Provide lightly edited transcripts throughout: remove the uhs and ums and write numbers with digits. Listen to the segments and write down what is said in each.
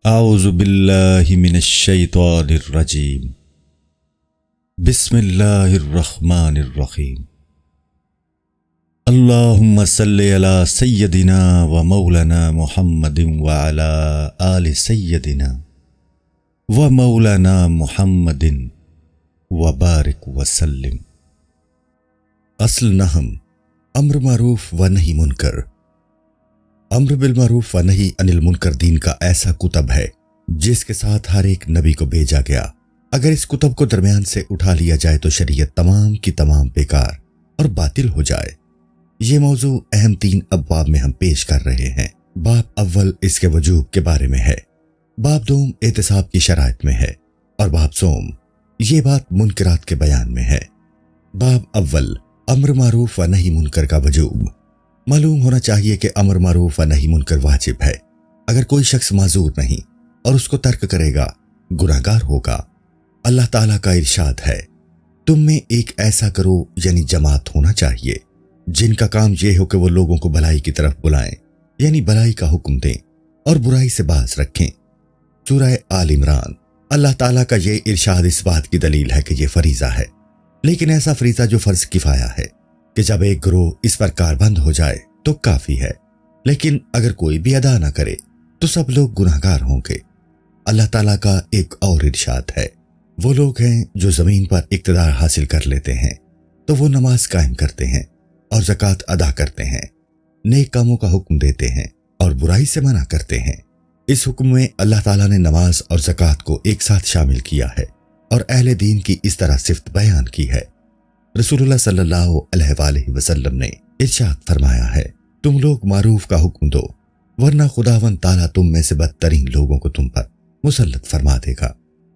اعوذ باللہ من الشیطان الرجیم بسم اللہ الرحمن الرحیم اللہم صلی علی سیدنا و مولانا محمد وعلی آل سیدنا و مولانا محمد وبارک وسلم۔ اصل نحم امر معروف و نہی منکر۔ امر بالمعروف و نہی عن المنکر دین کا ایسا کتب ہے جس کے ساتھ ہر ایک نبی کو بھیجا گیا۔ اگر اس کتب کو درمیان سے اٹھا لیا جائے تو شریعت تمام کی تمام بیکار اور باطل ہو جائے۔ یہ موضوع اہم 3 ابواب میں ہم پیش کر رہے ہیں۔ باب اول اس کے وجوب کے بارے میں ہے، باب دوم احتساب کی شرائط میں ہے، اور باب سوم یہ بات منکرات کے بیان میں ہے۔ باب اول امر معروف و نہی منکر کا وجوب۔ معلوم ہونا چاہیے کہ امر معروف و نہی منکر واجب ہے۔ اگر کوئی شخص معذور نہیں اور اس کو ترک کرے گا گناہگار ہوگا۔ اللہ تعالیٰ کا ارشاد ہے، تم میں ایک ایسا کرو یعنی جماعت ہونا چاہیے جن کا کام یہ ہو کہ وہ لوگوں کو بھلائی کی طرف بلائیں، یعنی بھلائی کا حکم دیں اور برائی سے باز رکھیں۔ سورہ آل عمران۔ اللہ تعالیٰ کا یہ ارشاد اس بات کی دلیل ہے کہ یہ فریضہ ہے، لیکن ایسا فریضہ جو فرض کفایہ ہے کہ جب ایک گروہ اس پر کاربند ہو جائے تو کافی ہے، لیکن اگر کوئی بھی ادا نہ کرے تو سب لوگ گناہگار ہوں گے۔ اللہ تعالیٰ کا ایک اور ارشاد ہے، وہ لوگ ہیں جو زمین پر اقتدار حاصل کر لیتے ہیں تو وہ نماز قائم کرتے ہیں اور زکوٰۃ ادا کرتے ہیں، نیک کاموں کا حکم دیتے ہیں اور برائی سے منع کرتے ہیں۔ اس حکم میں اللہ تعالیٰ نے نماز اور زکوٰۃ کو ایک ساتھ شامل کیا ہے اور اہل دین کی اس طرح صفت بیان کی ہے۔ رسول اللہ صلی اللہ علیہ وآلہ وسلم نے ارشاد فرمایا ہے، تم لوگ معروف کا حکم دو ورنہ خداوند تعالیٰ تم میں سے بدترین لوگوں کو تم پر مسلط فرما دے گا۔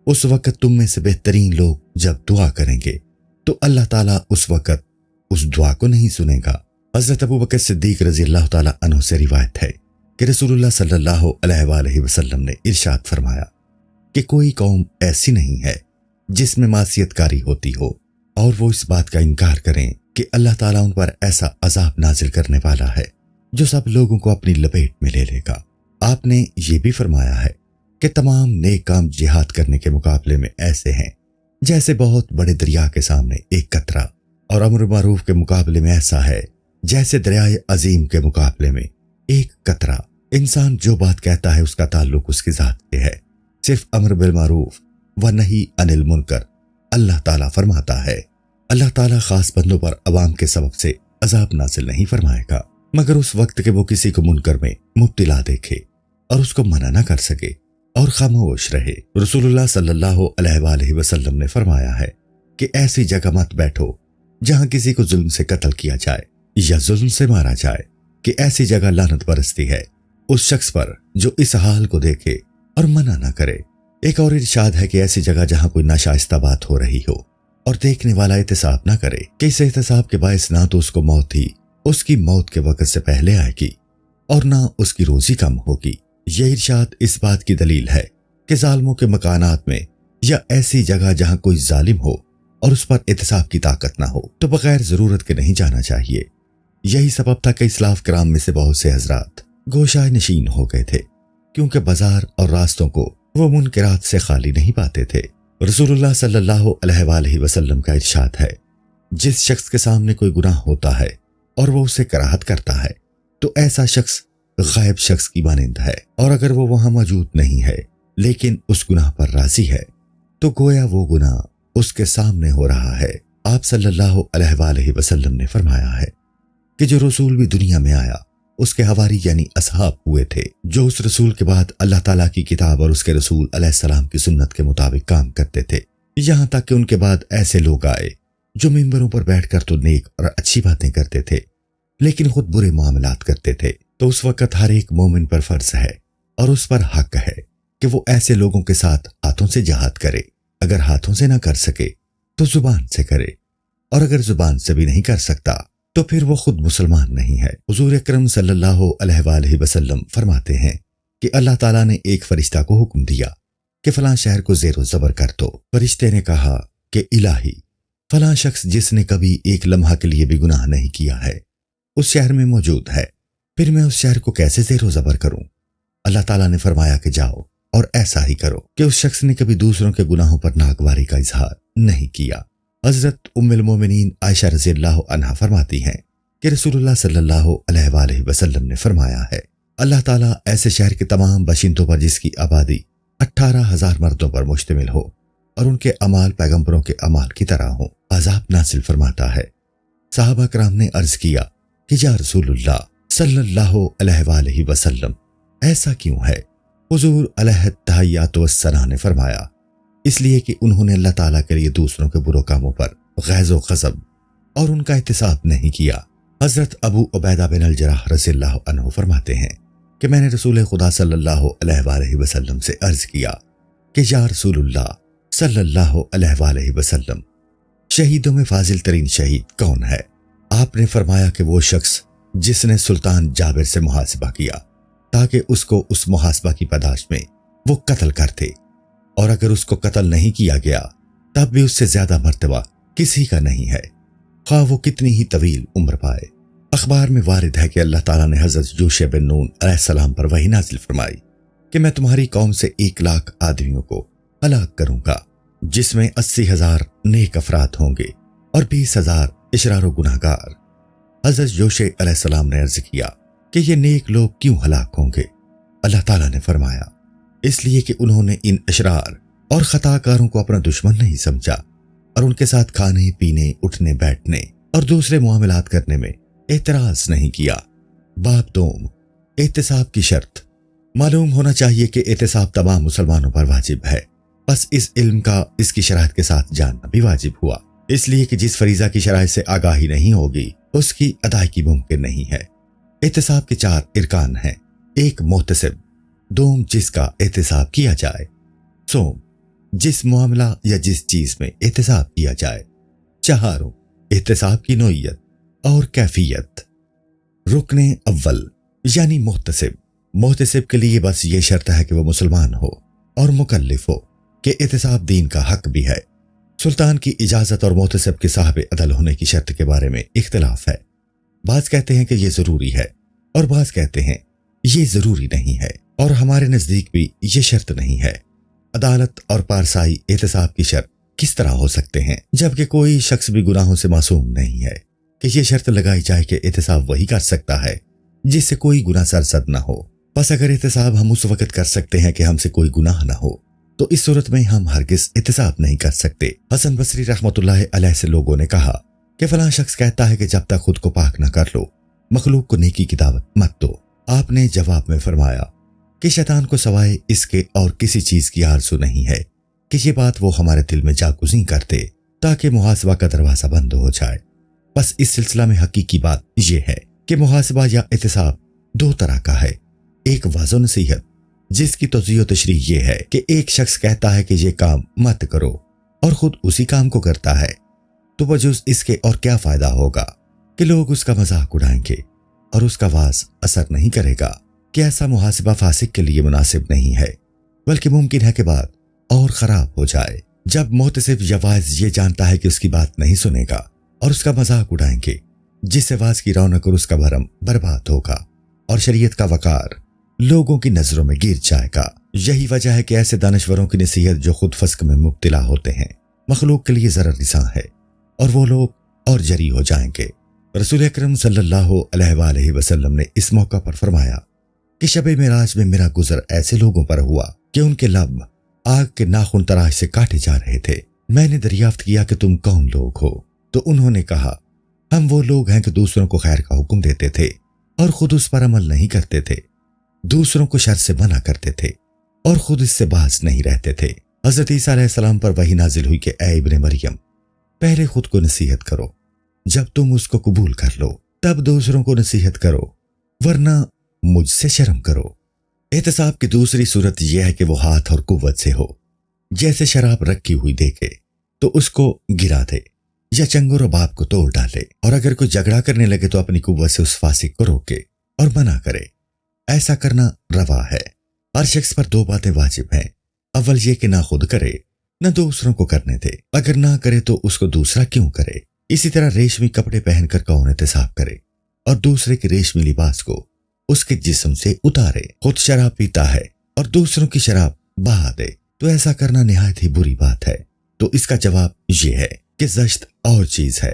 اس وقت تم میں سے بہترین لوگ جب دعا کریں گے تو اللہ تعالیٰ اس وقت اس دعا کو نہیں سنے گا۔ حضرت ابوبکر صدیق رضی اللہ تعالیٰ عنہ سے روایت ہے کہ رسول اللہ صلی اللہ علیہ وآلہ وسلم نے ارشاد فرمایا کہ کوئی قوم ایسی نہیں ہے جس میں معصیت کاری ہوتی ہو اور وہ اس بات کا انکار کریں کہ اللہ تعالیٰ ان پر ایسا عذاب نازل کرنے والا ہے جو سب لوگوں کو اپنی لپیٹ میں لے لے گا۔ آپ نے یہ بھی فرمایا ہے کہ تمام نیک کام جہاد کرنے کے مقابلے میں ایسے ہیں جیسے بہت بڑے دریا کے سامنے ایک قطرہ، اور امر معروف کے مقابلے میں ایسا ہے جیسے دریائے عظیم کے مقابلے میں ایک قطرہ۔ انسان جو بات کہتا ہے اس کا تعلق اس کی ذات سے ہے۔ صرف امر بالمعروف و نہی عن المنکر اللہ تعالیٰ فرماتا ہے۔ اللہ تعالیٰ خاص بندوں پر عوام کے سبب سے عذاب نازل نہیں فرمائے گا مگر اس وقت کہ وہ کسی کو منکر میں مبتلا دیکھے اور اس کو منع نہ کر سکے اور خاموش رہے۔ رسول اللہ صلی اللہ علیہ وآلہ وسلم نے فرمایا ہے کہ ایسی جگہ مت بیٹھو جہاں کسی کو ظلم سے قتل کیا جائے یا ظلم سے مارا جائے، کہ ایسی جگہ لعنت برستی ہے اس شخص پر جو اس حال کو دیکھے اور منع نہ کرے۔ ایک اور ارشاد ہے کہ ایسی جگہ جہاں کوئی ناشائستہ بات ہو رہی ہو اور دیکھنے والا احتساب نہ کرے کہ اس احتساب کے باعث نہ تو اس کو موت ہی اس کی موت کے وقت سے پہلے آئے گی اور نہ اس کی روزی کم ہوگی۔ یہ ارشاد اس بات کی دلیل ہے کہ ظالموں کے مکانات میں یا ایسی جگہ جہاں کوئی ظالم ہو اور اس پر احتساب کی طاقت نہ ہو تو بغیر ضرورت کے نہیں جانا چاہیے۔ یہی سبب تھا کہ اسلاف کرام میں سے بہت سے حضرات گوشائے نشین ہو گئے تھے، کیونکہ بازار اور راستوں کو وہ منکرات سے خالی نہیں پاتے تھے۔ رسول اللہ صلی اللہ علیہ وآلہ وسلم کا ارشاد ہے، جس شخص کے سامنے کوئی گناہ ہوتا ہے اور وہ اسے کراہت کرتا ہے تو ایسا شخص غائب شخص کی مانند ہے، اور اگر وہ وہاں موجود نہیں ہے لیکن اس گناہ پر راضی ہے تو گویا وہ گناہ اس کے سامنے ہو رہا ہے۔ آپ صلی اللہ علیہ وآلہ وسلم نے فرمایا ہے کہ جو رسول بھی دنیا میں آیا اس کے حواری یعنی اصحاب ہوئے تھے جو اس رسول کے بعد اللہ تعالیٰ کی کتاب اور اس کے رسول علیہ السلام کی سنت کے مطابق کام کرتے تھے، یہاں تک کہ ان کے بعد ایسے لوگ آئے جو ممبروں پر بیٹھ کر تو نیک اور اچھی باتیں کرتے تھے لیکن خود برے معاملات کرتے تھے۔ تو اس وقت ہر ایک مومن پر فرض ہے اور اس پر حق ہے کہ وہ ایسے لوگوں کے ساتھ ہاتھوں سے جہاد کرے۔ اگر ہاتھوں سے نہ کر سکے تو زبان سے کرے، اور اگر زبان سے بھی نہیں کر سکتا تو پھر وہ خود مسلمان نہیں ہے۔ حضور اکرم صلی اللہ علیہ وآلہ وسلم فرماتے ہیں کہ اللہ تعالیٰ نے ایک فرشتہ کو حکم دیا کہ فلاں شہر کو زیر و زبر کر دو۔ فرشتے نے کہا کہ الہی، فلاں شخص جس نے کبھی ایک لمحہ کے لیے بھی گناہ نہیں کیا ہے اس شہر میں موجود ہے، پھر میں اس شہر کو کیسے زیر و زبر کروں؟ اللہ تعالیٰ نے فرمایا کہ جاؤ اور ایسا ہی کرو کہ اس شخص نے کبھی دوسروں کے گناہوں پر ناگواری کا اظہار نہیں کیا۔ حضرت ام المومنین عائشہ رضی اللہ عنہا فرماتی ہیں کہ رسول اللہ صلی اللہ علیہ وآلہ وسلم نے فرمایا ہے، اللہ تعالیٰ ایسے شہر کے تمام باشندوں پر جس کی آبادی 18,000 مردوں پر مشتمل ہو اور ان کے اعمال پیغمبروں کے اعمال کی طرح ہوں، عذاب نازل فرماتا ہے۔ صحابہ کرام نے عرض کیا کہ یا رسول اللہ صلی اللہ علیہ وآلہ وسلم ایسا کیوں ہے؟ حضور علیہ التحیات والثنا نے فرمایا، اس لیے کہ انہوں نے اللہ تعالیٰ کے لیے دوسروں کے برے کاموں پر غیظ و غضب اور ان کا احتساب نہیں کیا۔ حضرت ابو عبیدہ بن الجراح رضی اللہ عنہ فرماتے ہیں کہ میں نے رسول خدا صلی اللہ علیہ وآلہ وسلم سے عرض کیا کہ یا رسول اللہ صلی اللہ علیہ وآلہ وسلم شہیدوں میں فاضل ترین شہید کون ہے؟ آپ نے فرمایا کہ وہ شخص جس نے سلطان جابر سے محاسبہ کیا تاکہ اس کو اس محاسبہ کی پاداش میں وہ قتل کرتے، اور اگر اس کو قتل نہیں کیا گیا تب بھی اس سے زیادہ مرتبہ کسی کا نہیں ہے، خواہ وہ کتنی ہی طویل عمر پائے۔ اخبار میں وارد ہے کہ اللہ تعالیٰ نے حضرت یوشع بن نون علیہ السلام پر وحی نازل فرمائی کہ میں تمہاری قوم سے 1,00,000 آدمیوں کو ہلاک کروں گا، جس میں 80,000 نیک افراد ہوں گے اور 20,000 اشرار و گناہ گار۔ حضرت یوشع علیہ السلام نے عرض کیا کہ یہ نیک لوگ کیوں ہلاک ہوں گے؟ اللہ تعالیٰ نے فرمایا، اس لیے کہ انہوں نے ان اشرار اور خطا کاروں کو اپنا دشمن نہیں سمجھا اور ان کے ساتھ کھانے پینے اٹھنے بیٹھنے اور دوسرے معاملات کرنے میں اعتراض نہیں کیا۔ باب دوم، احتساب کی شرط۔ معلوم ہونا چاہیے کہ احتساب تمام مسلمانوں پر واجب ہے، بس اس علم کا اس کی شرائط کے ساتھ جاننا بھی واجب ہوا، اس لیے کہ جس فریضہ کی شرائط سے آگاہی نہیں ہوگی اس کی ادائیگی ممکن نہیں ہے۔ احتساب کے 4 ارکان ہیں: 1 محتسب، 2 جس کا احتساب کیا جائے، سوم جس معاملہ یا جس چیز میں احتساب کیا جائے، 4 احتساب کی نوعیت اور کیفیت۔ رکن اول یعنی محتسب کے لیے بس یہ شرط ہے کہ وہ مسلمان ہو اور مکلف ہو کہ احتساب دین کا حق بھی ہے۔ سلطان کی اجازت اور محتسب کے صاحب عدل ہونے کی شرط کے بارے میں اختلاف ہے، بعض کہتے ہیں کہ یہ ضروری ہے اور بعض کہتے ہیں یہ ضروری نہیں ہے، اور ہمارے نزدیک بھی یہ شرط نہیں ہے۔ عدالت اور پارسائی احتساب کی شرط کس طرح ہو سکتے ہیں جبکہ کوئی شخص بھی گناہوں سے معصوم نہیں ہے کہ یہ شرط لگائی جائے کہ احتساب وہی کر سکتا ہے جس سے کوئی گناہ سرزد نہ ہو؟ بس اگر احتساب ہم اس وقت کر سکتے ہیں کہ ہم سے کوئی گناہ نہ ہو تو اس صورت میں ہم ہرگز احتساب نہیں کر سکتے۔ حسن بصری رحمۃ اللہ علیہ سے لوگوں نے کہا کہ فلاں شخص کہتا ہے کہ جب تک خود کو پاک نہ کر لو مخلوق کو نیکی کی دعوت مت دو۔ آپ نے جواب میں فرمایا کہ شیطان کو سوائے اس کے اور کسی چیز کی آرزو نہیں ہے کہ یہ بات وہ ہمارے دل میں جاگزیں کرتے تاکہ محاسبہ کا دروازہ بند ہو جائے۔ بس اس سلسلہ میں حقیقی بات یہ ہے کہ محاسبہ یا احتساب 2 طرح کا ہے، ایک واضح و نصیحت جس کی توضیح و تشریح یہ ہے کہ ایک شخص کہتا ہے کہ یہ کام مت کرو اور خود اسی کام کو کرتا ہے، تو بجز اس کے اور کیا فائدہ ہوگا کہ لوگ اس کا مذاق اڑائیں گے اور اس کا واز اثر نہیں کرے گا کہ ایسا محاسبہ فاسق کے لیے مناسب نہیں ہے، بلکہ ممکن ہے کہ بات اور خراب ہو جائے۔ جب محتسب یا واعظ یہ جانتا ہے کہ اس کی بات نہیں سنے گا اور اس کا مذاق اڑائیں گے، جس سے واعظ کی رونق اور اس کا بھرم برباد ہوگا اور شریعت کا وقار لوگوں کی نظروں میں گر جائے گا۔ یہی وجہ ہے کہ ایسے دانشوروں کی نصیحت جو خود فسق میں مبتلا ہوتے ہیں مخلوق کے لیے ضرر رساں ہے اور وہ لوگ اور جری ہو جائیں گے۔ رسول اکرم صلی اللہ علیہ وآلہ وسلم نے اس موقع پر فرمایا کہ شب معراج میں میرا گزر ایسے لوگوں پر ہوا کہ ان کے لب آگ کے ناخن تراش سے کاٹے جا رہے تھے۔ میں نے دریافت کیا کہ تم کون لوگ ہو؟ تو انہوں نے کہا ہم وہ لوگ ہیں کہ دوسروں کو خیر کا حکم دیتے تھے اور خود اس پر عمل نہیں کرتے تھے، دوسروں کو شر سے منع کرتے تھے اور خود اس سے باز نہیں رہتے تھے۔ حضرت عیسیٰ علیہ السلام پر وحی نازل ہوئی کہ اے ابن مریم، پہلے خود کو نصیحت کرو، جب تم اس کو قبول کر لو تب دوسروں کو نصیحت کرو، ورنہ مجھ سے شرم کرو۔ احتساب کی دوسری صورت یہ ہے کہ وہ ہاتھ اور قوت سے ہو، جیسے شراب رکھی ہوئی دیکھے تو اس کو گرا دے یا چنگو رباب کو توڑ ڈالے، اور اگر کوئی جھگڑا کرنے لگے تو اپنی قوت سے اس فاسق کو روکے اور منع کرے۔ ایسا کرنا روا ہے۔ ہر شخص پر 2 باتیں واجب ہیں، اول یہ کہ نہ خود کرے نہ دوسروں کو کرنے دے، اگر نہ کرے تو اس کو دوسرا کیوں کرے۔ اسی طرح ریشمی کپڑے پہن کر کون احتساب کرے اور دوسرے کے ریشمی لباس کو اس کے جسم سے اتارے۔ خود شراب پیتا ہے اور دوسروں کی شراب بہا دے تو ایسا کرنا نہایت ہی بری بات ہے۔ تو اس کا جواب یہ ہے کہ زشت اور چیز ہے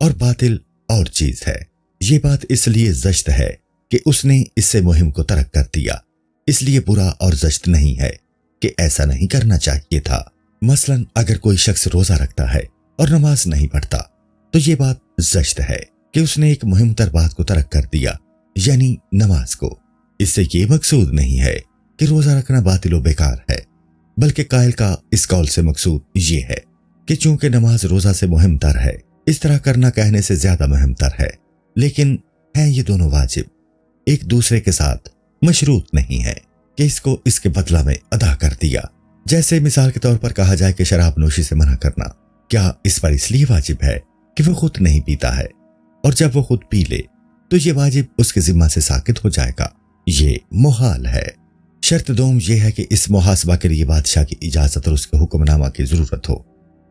اور باطل اور چیز ہے۔ یہ بات اس لیے زشت ہے کہ اس نے اس سے مہم کو ترک کر دیا، اس لیے برا اور زشت نہیں ہے کہ ایسا نہیں کرنا چاہیے تھا۔ مثلا اگر کوئی شخص روزہ رکھتا ہے اور نماز نہیں پڑھتا تو یہ بات زشت ہے کہ اس نے ایک مہم تر بات کو ترک کر دیا، یعنی نماز کو۔ اس سے یہ مقصود نہیں ہے کہ روزہ رکھنا باطل و بیکار ہے، بلکہ قائل کا اس قول سے مقصود یہ ہے کہ چونکہ نماز روزہ سے مہم تر ہے، اس طرح کرنا کہنے سے زیادہ مہم تر ہے، لیکن ہیں یہ دونوں واجب، ایک دوسرے کے ساتھ مشروط نہیں ہے کہ اس کو اس کے بدلہ میں ادا کر دیا۔ جیسے مثال کے طور پر کہا جائے کہ شراب نوشی سے منع کرنا، کیا اس پر اس لیے واجب ہے کہ وہ خود نہیں پیتا ہے، اور جب وہ خود پی لے تو یہ واجب اس کے ذمہ سے ساقط ہو جائے گا؟ یہ محال ہے۔ شرط دوم یہ ہے کہ اس محاسبہ کے لیے بادشاہ کی اجازت اور اس کے حکم نامہ کی ضرورت ہو،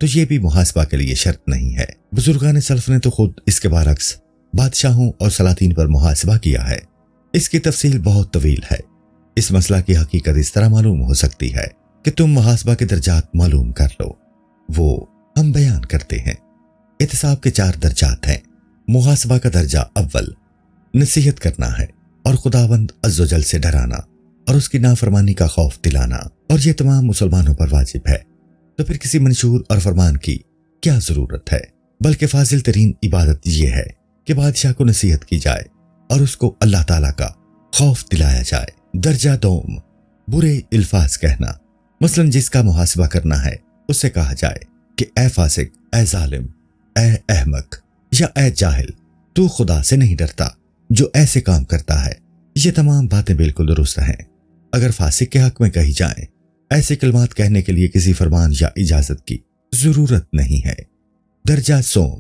تو یہ بھی محاسبہ کے لیے شرط نہیں ہے۔ بزرگان سلف نے تو خود اس کے برعکس بادشاہوں اور سلاطین پر محاسبہ کیا ہے۔ اس کی تفصیل بہت طویل ہے۔ اس مسئلہ کی حقیقت اس طرح معلوم ہو سکتی ہے کہ تم محاسبہ کے درجات معلوم کر لو، وہ ہم بیان کرتے ہیں۔ احتساب کے 4 درجات ہیں۔ محاسبہ کا درجہ اول نصیحت کرنا ہے اور خداوند عز و جل سے ڈرانا اور اس کی نافرمانی کا خوف دلانا، اور یہ تمام مسلمانوں پر واجب ہے۔ تو پھر کسی منشور اور فرمان کی کیا ضرورت ہے؟ بلکہ فاضل ترین عبادت یہ ہے کہ بادشاہ کو نصیحت کی جائے اور اس کو اللہ تعالیٰ کا خوف دلایا جائے۔ درجہ دوم برے الفاظ کہنا، مثلا جس کا محاسبہ کرنا ہے اس سے کہا جائے کہ اے فاسق، اے ظالم، اے احمق یا اے جاہل، تو خدا سے نہیں ڈرتا جو ایسے کام کرتا ہے۔ یہ تمام باتیں بالکل درست ہیں۔ اگر فاسق کے حق میں کہی جائیں، ایسے کلمات کہنے کے لیے کسی فرمان یا اجازت کی ضرورت نہیں ہے۔ درجہ سوم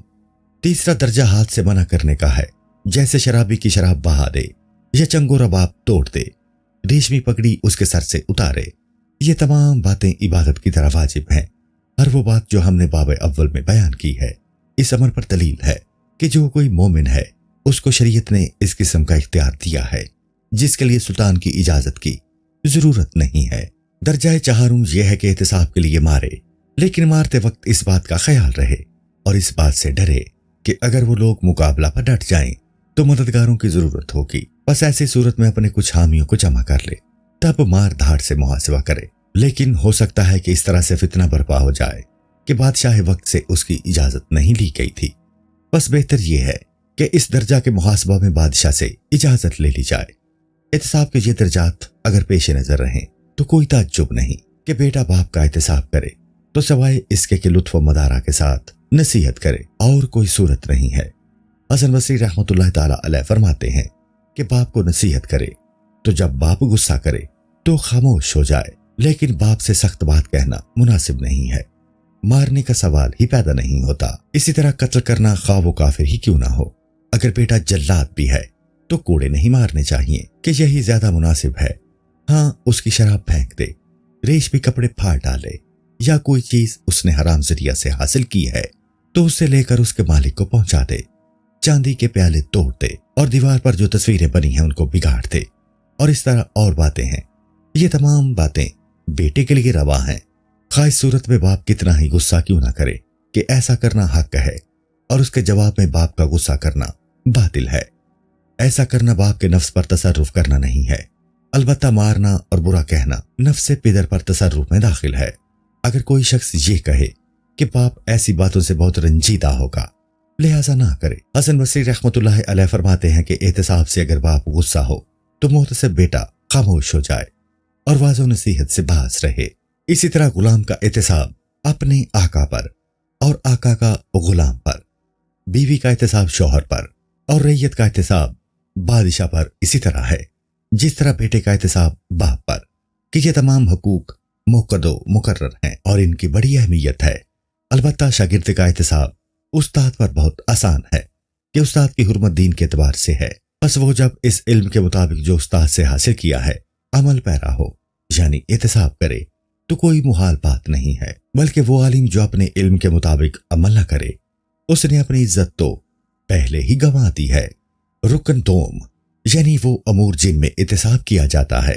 تیسرا درجہ ہاتھ سے منع کرنے کا ہے، جیسے شرابی کی شراب بہا دے یا چنگو رباب توڑ دے، ریشمی پگڑی اس کے سر سے اتارے۔ یہ تمام باتیں عبادت کی طرح واجب ہیں۔ ہر وہ بات جو ہم نے باب اول میں بیان کی ہے، اس امر پر دلیل ہے کہ جو کوئی مومن ہے اس کو شریعت نے اس قسم کا اختیار دیا ہے جس کے لیے سلطان کی اجازت کی ضرورت نہیں ہے۔ درجہ چہارم یہ ہے کہ احتساب کے لیے مارے، لیکن مارتے وقت اس بات کا خیال رہے اور اس بات سے ڈرے کہ اگر وہ لوگ مقابلہ پر ڈٹ جائیں تو مددگاروں کی ضرورت ہوگی، بس ایسی صورت میں اپنے کچھ حامیوں کو جمع کر لے، تب مار دھاڑ سے محاسبہ کرے۔ لیکن ہو سکتا ہے کہ اس طرح سے فتنہ برپا ہو جائے کہ بادشاہ وقت سے اس کی اجازت نہیں لی گئی تھی، بس بہتر یہ ہے کہ اس درجہ کے محاسبہ میں بادشاہ سے اجازت لے لی جائے۔ احتساب کے یہ درجات اگر پیش نظر رہیں تو کوئی تعجب نہیں کہ بیٹا باپ کا احتساب کرے تو سوائے اس کے کہ لطف و مدارہ کے ساتھ نصیحت کرے اور کوئی صورت نہیں ہے۔ حسن بصری رحمۃ اللہ تعالی علیہ فرماتے ہیں کہ باپ کو نصیحت کرے تو جب باپ غصہ کرے تو خاموش ہو جائے، لیکن باپ سے سخت بات کہنا مناسب نہیں ہے، مارنے کا سوال ہی پیدا نہیں ہوتا۔ اسی طرح قتل کرنا خواہ وہ کافر ہی کیوں نہ ہو، اگر بیٹا جلاد بھی ہے تو کوڑے نہیں مارنے چاہیے کہ یہی زیادہ مناسب ہے۔ ہاں، اس کی شراب پھینک دے، ریشمی کپڑے پھاڑ ڈالے، یا کوئی چیز اس نے حرام ذریعہ سے حاصل کی ہے تو اسے لے کر اس کے مالک کو پہنچا دے، چاندی کے پیالے توڑ دے اور دیوار پر جو تصویریں بنی ہیں ان کو بگاڑ دے، اور اس طرح اور باتیں ہیں۔ یہ تمام باتیں بیٹے کے لیے روا ہیں، خواہ اس صورت میں باپ کتنا ہی غصہ کیوں نہ کرے کہ ایسا کرنا حق ہے، اور اس کے جواب میں باپ کا غصہ کرنا باطل ہے۔ ایسا کرنا باپ کے نفس پر تصرف کرنا نہیں ہے، البتہ مارنا اور برا کہنا نفس پدر پر تصرف میں داخل ہے۔ اگر کوئی شخص یہ کہے کہ باپ ایسی باتوں سے بہت رنجیدہ ہوگا لہٰذا نہ کرے۔ حسن بصری رحمۃ اللہ علیہ فرماتے ہیں کہ احتساب سے اگر باپ غصہ ہو تو محتسب بیٹا خاموش ہو جائے اور واض و نصیحت سے باز رہے۔ اسی طرح غلام کا احتساب اپنے آقا پر اور آقا کا غلام پر، بیوی کا احتساب شوہر پر اور ریت کا احتساب بادشاہ پر اسی طرح ہے جس طرح بیٹے کا احتساب باپ پر، کہ یہ تمام حقوق موقد و مقرر ہیں اور ان کی بڑی اہمیت ہے۔ البتہ شاگرد کا احتساب استاد پر بہت آسان ہے کہ استاد کی حرمت دین کے اعتبار سے ہے، بس وہ جب اس علم کے مطابق جو استاد سے حاصل کیا ہے عمل پیرا ہو، یعنی احتساب کرے، تو کوئی محال بات نہیں ہے، بلکہ وہ عالم جو اپنے علم کے مطابق عمل نہ کرے اس نے اپنی عزت تو پہلے ہی گنوا دی ہے۔ رکن دوم یعنی وہ امور جن میں احتساب کیا جاتا ہے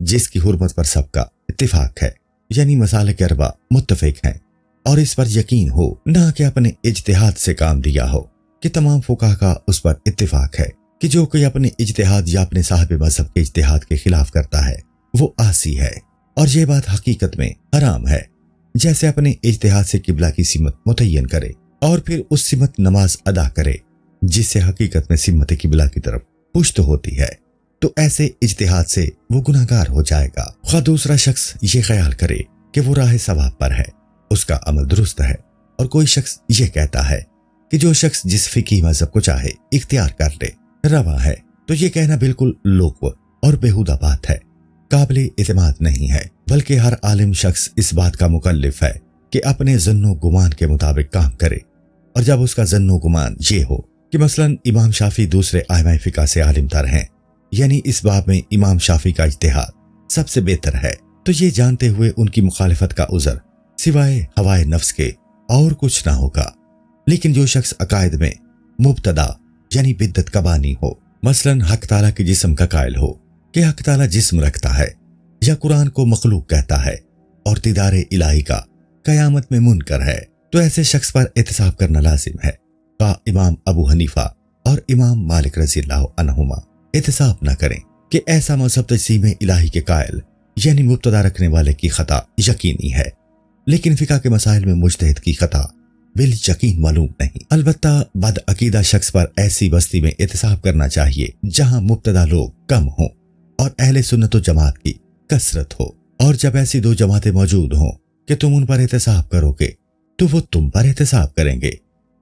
جس کی حرمت پر سب کا اتفاق ہے، یعنی مصالح اربع متفق ہیں اور اس پر یقین ہو، نہ کہ اپنے اجتہاد سے کام لیا ہو، کہ تمام فقہا کا اس پر اتفاق ہے کہ جو کوئی اپنے اجتہاد یا اپنے صاحب مذہب کے اجتہاد کے خلاف کرتا ہے وہ عاصی ہے، اور یہ بات حقیقت میں حرام ہے۔ جیسے اپنے اجتہاد سے قبلہ کی سمت متعین کرے اور پھر اس سمت نماز ادا کرے جس سے حقیقت میں سمت قبلہ کی طرف پشت ہوتی ہے، تو ایسے اجتہاد سے وہ گناہگار ہو جائے گا۔ خواہ دوسرا شخص یہ خیال کرے کہ وہ راہ ثواب پر ہے، اس کا عمل درست ہے، اور کوئی شخص یہ کہتا ہے کہ جو شخص جس فقہی مذہب کو چاہے اختیار کر لے روا ہے، تو یہ کہنا بالکل لغو اور بیہودہ بات ہے، قابل اعتماد نہیں ہے، بلکہ ہر عالم شخص اس بات کا مکلف ہے کہ اپنے ظن و گمان کے مطابق کام کرے، اور جب اس کا ظن و گمان یہ ہو کہ مثلا امام شافعی دوسرے ائمہ فقہ سے عالم تر ہیں، یعنی اس باب میں امام شافعی کا اجتہاد سب سے بہتر ہے، تو یہ جانتے ہوئے ان کی مخالفت کا عذر سوائے ہوائے نفس کے اور کچھ نہ ہوگا۔ لیکن جو شخص عقائد میں مبتدا یعنی بدعت کا بانی ہو، مثلا حق تعالیٰ کے جسم کا قائل ہو کہ حق تعالیٰ جسم رکھتا ہے، یا قرآن کو مخلوق کہتا ہے اور دیدار الہی کا قیامت میں منکر ہے، تو ایسے شخص پر احتساب کرنا لازم ہے۔ امام ابو حنیفہ اور امام مالک رضی اللہ عنہما احتساب نہ کریں کہ ایسا مذہب تجسیم الہی کے قائل یعنی مبتدا رکھنے والے کی خطا یقینی ہے، لیکن فقہ کے مسائل میں مجتہد کی خطا بال یقین معلوم نہیں۔ البتہ بد عقیدہ شخص پر ایسی بستی میں احتساب کرنا چاہیے جہاں مبتدا لوگ کم ہوں اور اہل سنت و جماعت کی کثرت ہو، اور جب ایسی دو جماعتیں موجود ہوں کہ تم ان پر احتساب کرو گے تو وہ تم پر احتساب کریں گے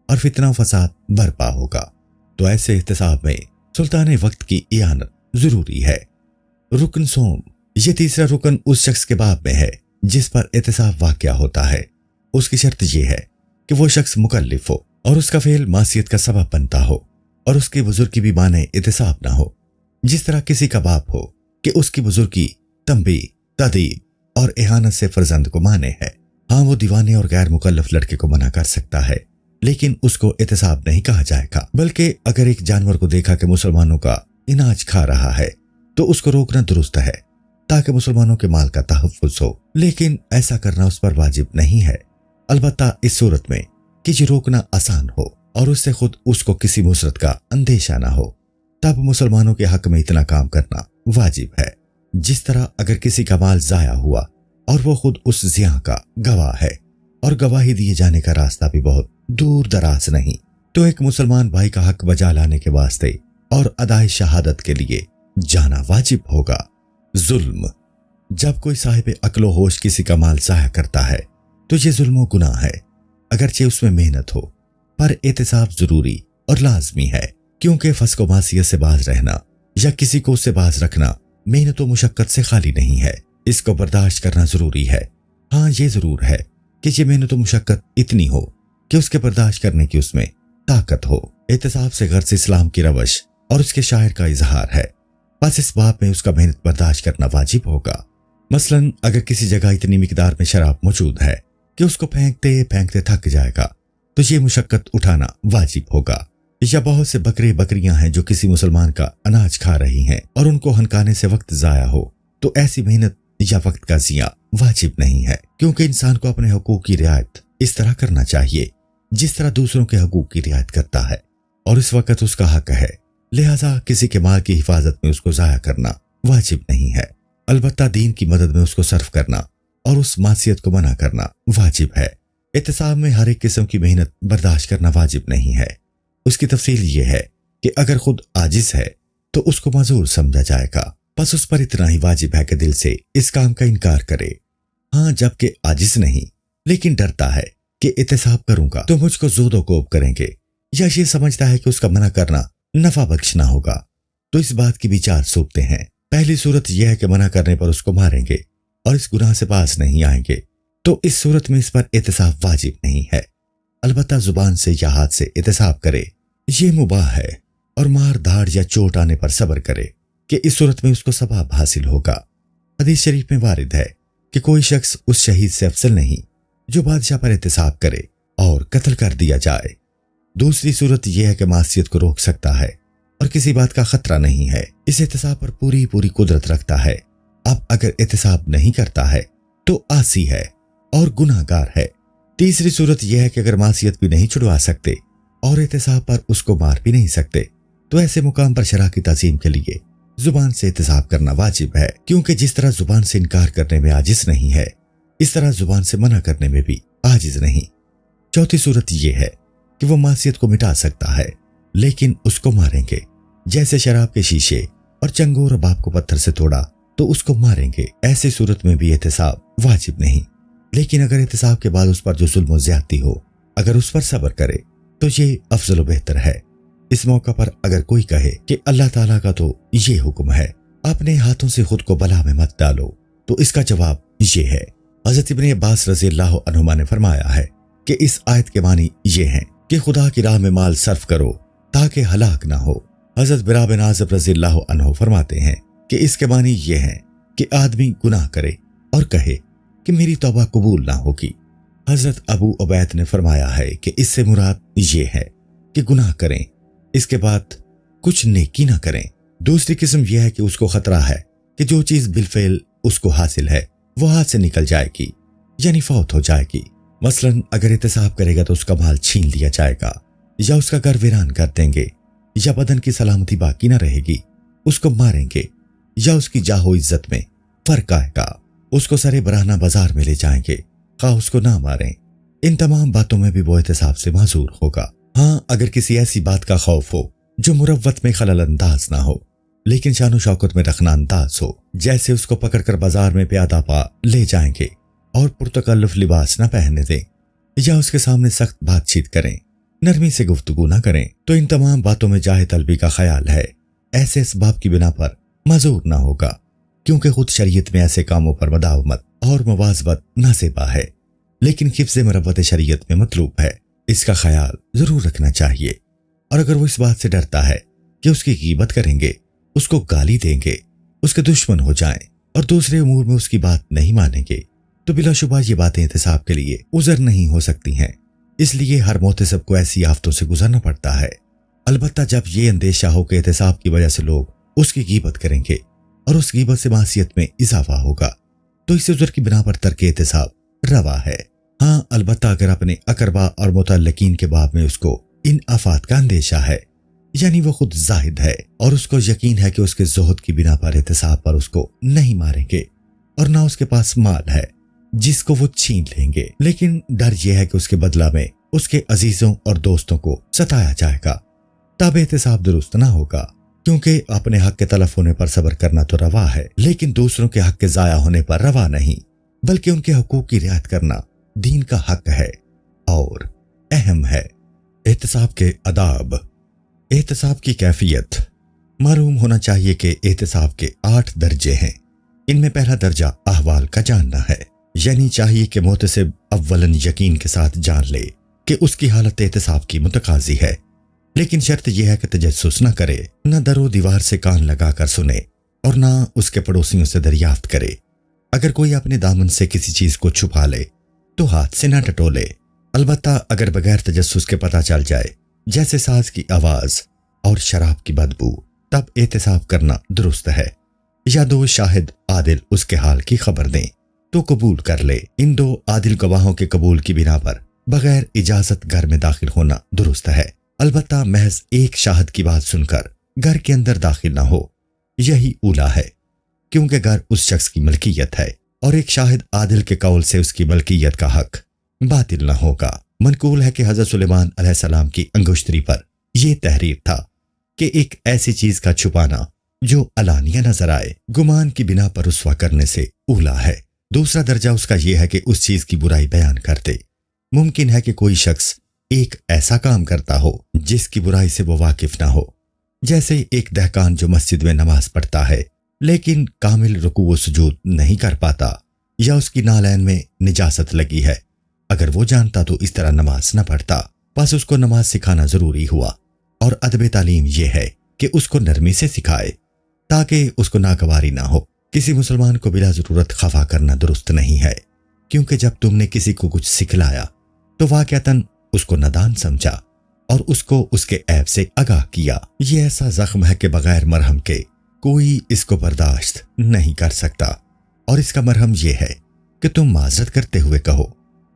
اور فتنہ و فساد برپا ہوگا، تو ایسے احتساب میں سلطان وقت کی اعانت ضروری ہے۔ رکن سوم، یہ تیسرا رکن اس شخص کے باب میں ہے جس پر احتساب واقع ہوتا ہے۔ اس کی شرط یہ ہے کہ وہ شخص مکلف ہو اور اس کا فعل معصیت کا سبب بنتا ہو، اور اس کی بزرگی بھی مانے احتساب نہ ہو، جس طرح کسی کا باپ ہو کہ اس کی بزرگی تنبیہ، تدیب اور اہانت سے فرزند کو مانے ہے۔ ہاں وہ دیوانے اور غیر مکلف لڑکے کو منع کر سکتا ہے، لیکن اس کو احتساب نہیں کہا جائے گا، بلکہ اگر ایک جانور کو دیکھا کہ مسلمانوں کا اناج کھا رہا ہے تو اس کو روکنا درست ہے تاکہ مسلمانوں کے مال کا تحفظ ہو، لیکن ایسا کرنا اس پر واجب نہیں ہے، البتہ اس صورت میں کہ یہ روکنا آسان ہو اور اس سے خود اس کو کسی مصرت کا اندیشہ نہ ہو، تب مسلمانوں کے حق میں اتنا کام کرنا واجب ہے۔ جس طرح اگر کسی کا مال ضائع ہوا اور وہ خود اس زیاں کا گواہ ہے اور گواہی دیے جانے کا راستہ بھی بہت دور دراز نہیں، تو ایک مسلمان بھائی کا حق بجا لانے کے واسطے اور ادائے شہادت کے لیے جانا واجب ہوگا۔ ظلم، جب کوئی صاحب عقل و ہوش کسی کا مال ضائع کرتا ہے تو یہ ظلم و گناہ ہے، اگرچہ اس میں محنت ہو، پر احتساب ضروری اور لازمی ہے، کیونکہ فسق و معصیت سے باز رہنا یا کسی کو اس سے باز رکھنا محنت و مشقت سے خالی نہیں ہے، اس کو برداشت کرنا ضروری ہے۔ ہاں یہ ضرور ہے کہ یہ محنت و مشقت اتنی ہو کہ اس کے برداشت کرنے کی اس میں طاقت ہو۔ احتساب سے غرض اسلام کی روش اور اس کے شاعر کا اظہار ہے، بس اس باب میں اس کا محنت برداشت کرنا واجب ہوگا۔ مثلا اگر کسی جگہ اتنی مقدار میں شراب موجود ہے کہ اس کو پھینکتے پھینکتے تھک جائے گا تو یہ مشقت اٹھانا واجب ہوگا، یا بہت سے بکریاں ہیں جو کسی مسلمان کا اناج کھا رہی ہیں اور ان کو ہنکانے سے وقت ضائع ہو، تو ایسی محنت یا وقت کا ضیاع واجب نہیں ہے، کیونکہ انسان کو اپنے حقوق کی رعایت اس طرح کرنا چاہیے جس طرح دوسروں کے حقوق کی رعایت کرتا ہے، اور اس وقت اس کا حق ہے، لہٰذا کسی کے مال کی حفاظت میں اس کو ضائع کرنا واجب نہیں ہے، البتہ دین کی مدد میں اس کو صرف کرنا اور اس معصیت کو منع کرنا واجب ہے۔ احتساب میں ہر ایک قسم کی محنت برداشت کرنا واجب نہیں ہے۔ اس کی تفصیل یہ ہے کہ اگر خود عاجز ہے تو اس کو معذور سمجھا جائے گا، بس اس پر اتنا ہی واجب ہے کہ دل سے اس کام کا انکار کرے۔ ہاں جبکہ عاجز نہیں لیکن ڈرتا ہے کہ احتساب کروں گا تو مجھ کو زود و کوب کریں گے، یا یہ سمجھتا ہے کہ اس کا منع کرنا نفع بخشنا ہوگا، تو اس بات کی بھی چار صورتیں ہیں۔ پہلی صورت یہ ہے کہ منع کرنے پر اس کو ماریں گے اور اس گناہ سے باز نہیں آئیں گے، تو اس صورت میں اس پر احتساب واجب نہیں ہے، البتہ زبان سے یا ہاتھ سے احتساب کرے یہ مباح ہے، اور مار دھاڑ یا چوٹ آنے پر صبر کرے کہ اس صورت میں اس کو ثواب حاصل ہوگا۔ حدیث شریف میں وارد ہے کہ کوئی شخص اس شہید سے افضل نہیں جو بادشاہ پر احتساب کرے اور قتل کر دیا جائے۔ دوسری صورت یہ ہے کہ معصیت کو روک سکتا ہے اور کسی بات کا خطرہ نہیں ہے، اس احتساب پر پوری قدرت رکھتا ہے، اب اگر احتساب نہیں کرتا ہے تو آسی ہے اور گناہگار ہے۔ تیسری صورت یہ ہے کہ اگر معصیت بھی نہیں چھڑوا سکتے اور احتساب پر اس کو مار بھی نہیں سکتے تو ایسے مقام پر شرع کی تعظیم کے لیے زبان سے احتساب کرنا واجب ہے، کیونکہ جس طرح زبان سے انکار کرنے میں عاجز نہیں ہے اس طرح زبان سے منع کرنے میں بھی عاجز نہیں۔ چوتھی صورت یہ ہے کہ وہ معصیت کو مٹا سکتا ہے لیکن اس کو ماریں گے، جیسے شراب کے شیشے اور چنگور اور باپ کو پتھر سے توڑا تو اس کو ماریں گے، ایسی صورت میں بھی احتساب واجب نہیں۔ لیکن اگر احتساب کے بعد اس پر جو ظلم و زیادتی ہو اگر اس پر صبر کرے تو یہ افضل و بہتر ہے۔ اس موقع پر اگر کوئی کہے کہ اللہ تعالیٰ کا تو یہ حکم ہے اپنے ہاتھوں سے خود کو بلا میں مت ڈالو، تو اس کا جواب یہ ہے۔ حضرت ابن عباس رضی اللہ عنہما نے فرمایا ہے کہ اس آیت کے معنی یہ ہیں کہ خدا کی راہ میں مال صرف کرو تاکہ ہلاک نہ ہو۔ حضرت برا بن عازب رضی اللہ عنہ فرماتے ہیں کہ اس کے معنی یہ ہیں کہ آدمی گناہ کرے اور کہے کہ میری توبہ قبول نہ ہوگی۔ حضرت ابو عبید نے فرمایا ہے کہ اس سے مراد یہ ہے کہ گناہ کریں اس کے بعد کچھ نیکی نہ کریں۔ دوسری قسم یہ ہے کہ اس کو خطرہ ہے کہ جو چیز بالفعل اس کو حاصل ہے وہ ہاتھ سے نکل جائے گی یعنی فوت ہو جائے گی۔ مثلا اگر احتساب کرے گا تو اس کا مال چھین لیا جائے گا یا اس کا گھر ویران کر دیں گے یا بدن کی سلامتی باقی نہ رہے گی، اس کو ماریں گے یا اس کی جاہ و عزت میں فرق آئے گا، اس کو سرے براہنہ بازار میں لے جائیں گے، خواہ اس کو نہ ماریں۔ ان تمام باتوں میں بھی وہ احتساب سے معذور ہوگا۔ ہاں اگر کسی ایسی بات کا خوف ہو جو مروت میں خلل انداز نہ ہو لیکن شان و شوکت میں رخنہ انداز ہو، جیسے اس کو پکڑ کر بازار میں پیادہ پا لے جائیں گے اور پرتکلف لباس نہ پہننے دیں یا اس کے سامنے سخت بات چیت کریں، نرمی سے گفتگو نہ کریں، تو ان تمام باتوں میں جاہ طلبی کا خیال ہے، ایسے اسباب کی بنا پر معذور نہ ہوگا، کیونکہ خود شریعت میں ایسے کاموں پر مداومت اور مواظبت ناصبہ ہے، لیکن حفظ مروت شریعت میں مطلوب ہے۔ اس کا خیال ضرور رکھنا چاہیے، اور اگر وہ اس بات سے ڈرتا ہے کہ اس کی غیبت کریں گے، اس کو گالی دیں گے، اس کے دشمن ہو جائیں اور دوسرے امور میں اس کی بات نہیں مانیں گے، تو بلا شبہ یہ باتیں احتساب کے لیے عذر نہیں ہو سکتی ہیں۔ اس لیے ہر محتسب کو ایسی آفتوں سے گزرنا پڑتا ہے، البتہ جب یہ اندیشہ ہو کہ احتساب کی وجہ سے لوگ اس کی غیبت کریں گے اور اس غیبت سے معصیت میں اضافہ ہوگا، تو اس عذر کی بنا پر ترک احتساب روا ہے۔ ہاں البتہ اگر اپنے اقربا اور متعلقین کے باب میں اس کو ان آفات کا اندیشہ ہے، یعنی وہ خود زاہد ہے اور اس کو یقین ہے کہ اس کے زہد کی بنا پر احتساب پر اس کو نہیں ماریں گے اور نہ اس کے پاس مال ہے جس کو وہ چھین لیں گے، لیکن ڈر یہ ہے کہ اس کے بدلہ میں اس کے عزیزوں اور دوستوں کو ستایا جائے گا، تب احتساب درست نہ ہوگا، کیونکہ اپنے حق کے تلف ہونے پر صبر کرنا تو روا ہے لیکن دوسروں کے حق کے ضائع ہونے پر روا نہیں، بلکہ ان کے حقوق کی رعایت کرنا دین کا حق ہے اور اہم ہے۔ احتساب کے آداب۔ احتساب کی کیفیت۔ معلوم ہونا چاہیے کہ احتساب کے 8 درجے ہیں۔ ان میں پہلا درجہ احوال کا جاننا ہے، یعنی چاہیے کہ محتسب اولاً یقین کے ساتھ جان لے کہ اس کی حالت احتساب کی متقاضی ہے، لیکن شرط یہ ہے کہ تجسس نہ کرے، نہ در و دیوار سے کان لگا کر سنے اور نہ اس کے پڑوسیوں سے دریافت کرے۔ اگر کوئی اپنے دامن سے کسی چیز کو چھپا لے تو ہاتھ سے نہ ٹٹولے، البتہ اگر بغیر تجسس کے پتہ چل جائے جیسے ساز کی آواز اور شراب کی بدبو، تب احتساب کرنا درست ہے، یا 2 شاہد عادل اس کے حال کی خبر دیں تو قبول کر لے۔ ان 2 عادل گواہوں کے قبول کی بنا پر بغیر اجازت گھر میں داخل ہونا درست ہے، البتہ محض ایک شاہد کی بات سن کر گھر کے اندر داخل نہ ہو، یہی اولا ہے، کیونکہ گھر اس شخص کی ملکیت ہے اور ایک شاہد عادل کے قول سے اس کی ملکیت کا حق باطل نہ ہوگا۔ منقول ہے کہ حضرت سلیمان علیہ السلام کی انگشتری پر یہ تحریر تھا کہ ایک ایسی چیز کا چھپانا جو علانیہ نظر آئے گمان کی بنا پر رسوا کرنے سے اولا ہے۔ دوسرا درجہ اس کا یہ ہے کہ اس چیز کی برائی بیان کر دے۔ ممکن ہے کہ کوئی شخص ایک ایسا کام کرتا ہو جس کی برائی سے وہ واقف نہ ہو، جیسے ایک دہقان جو مسجد میں نماز پڑھتا ہے لیکن کامل رکوع و سجود نہیں کر پاتا، یا اس کی نالین میں نجاست لگی ہے، اگر وہ جانتا تو اس طرح نماز نہ پڑھتا، پس اس کو نماز سکھانا ضروری ہوا، اور ادب تعلیم یہ ہے کہ اس کو نرمی سے سکھائے تاکہ اس کو ناگواری نہ ہو۔ کسی مسلمان کو بلا ضرورت خفا کرنا درست نہیں ہے، کیونکہ جب تم نے کسی کو کچھ سکھلایا تو واقعتاً اس کو نادان سمجھا اور اس کو اس کے عیب سے آگاہ کیا۔ یہ ایسا زخم ہے کہ بغیر مرہم کے کوئی اس کو برداشت نہیں کر سکتا، اور اس کا مرہم یہ ہے کہ تم معذرت کرتے ہوئے کہو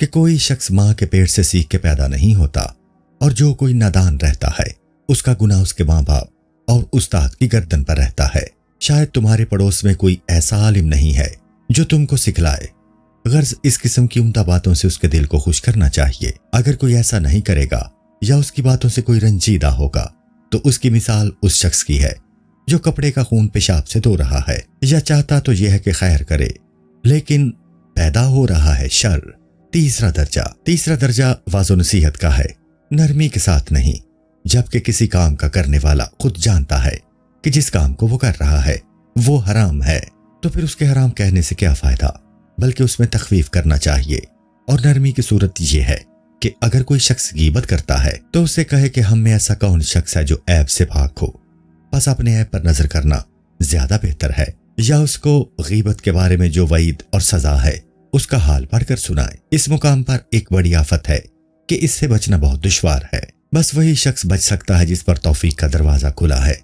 کہ کوئی شخص ماں کے پیٹ سے سیکھ کے پیدا نہیں ہوتا، اور جو کوئی نادان رہتا ہے اس کا گناہ اس کے ماں باپ اور استاد کی گردن پر رہتا ہے۔ شاید تمہارے پڑوس میں کوئی ایسا عالم نہیں ہے جو تم کو سکھلائے، غرض اس قسم کی عمدہ باتوں سے اس کے دل کو خوش کرنا چاہیے۔ اگر کوئی ایسا نہیں کرے گا یا اس کی باتوں سے کوئی رنجیدہ ہوگا تو اس کی مثال اس شخص کی ہے جو کپڑے کا خون پیشاب سے دھو رہا ہے، یا چاہتا تو یہ ہے کہ خیر کرے لیکن پیدا ہو رہا ہے شر۔ تیسرا درجہ واضح نصیحت کا ہے، نرمی کے ساتھ نہیں، جبکہ کسی کام کا کرنے والا خود جانتا ہے کہ جس کام کو وہ کر رہا ہے وہ حرام ہے، تو پھر اس کے حرام کہنے سے کیا فائدہ، بلکہ اس میں تخفیف کرنا چاہیے۔ اور نرمی کی صورت یہ ہے کہ اگر کوئی شخص غیبت کرتا ہے تو اسے کہے کہ ہم میں ایسا کون شخص ہے جو عیب سے پاک ہو، بس اپنے عیب پر نظر کرنا زیادہ بہتر ہے، یا اس کو غیبت کے بارے میں جو وعید اور سزا ہے اس کا حال پڑھ کر سنائے۔ اس مقام پر ایک بڑی آفت ہے کہ اس سے بچنا بہت دشوار ہے، بس وہی شخص بچ سکتا ہے جس پر توفیق کا دروازہ کھلا ہے،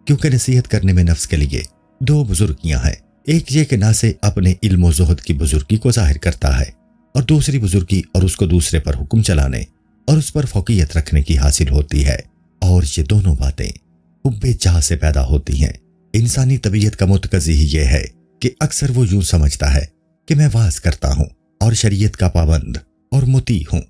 کیونکہ نصیحت کرنے میں نفس کے لیے دو بزرگیاں ہیں، ایک یہ کہ نہ سے اپنے علم و زہد کی بزرگی کو ظاہر کرتا ہے، اور دوسری بزرگی اور اس کو دوسرے پر حکم چلانے اور اس پر فوقیت رکھنے کی حاصل ہوتی ہے، اور یہ دونوں باتیں حب جاہ سے پیدا ہوتی ہیں۔ انسانی طبیعت کا متقاضی ہی یہ ہے کہ اکثر وہ یوں سمجھتا ہے کہ میں واعظ کرتا ہوں اور شریعت کا پابند اور مطیع ہوں،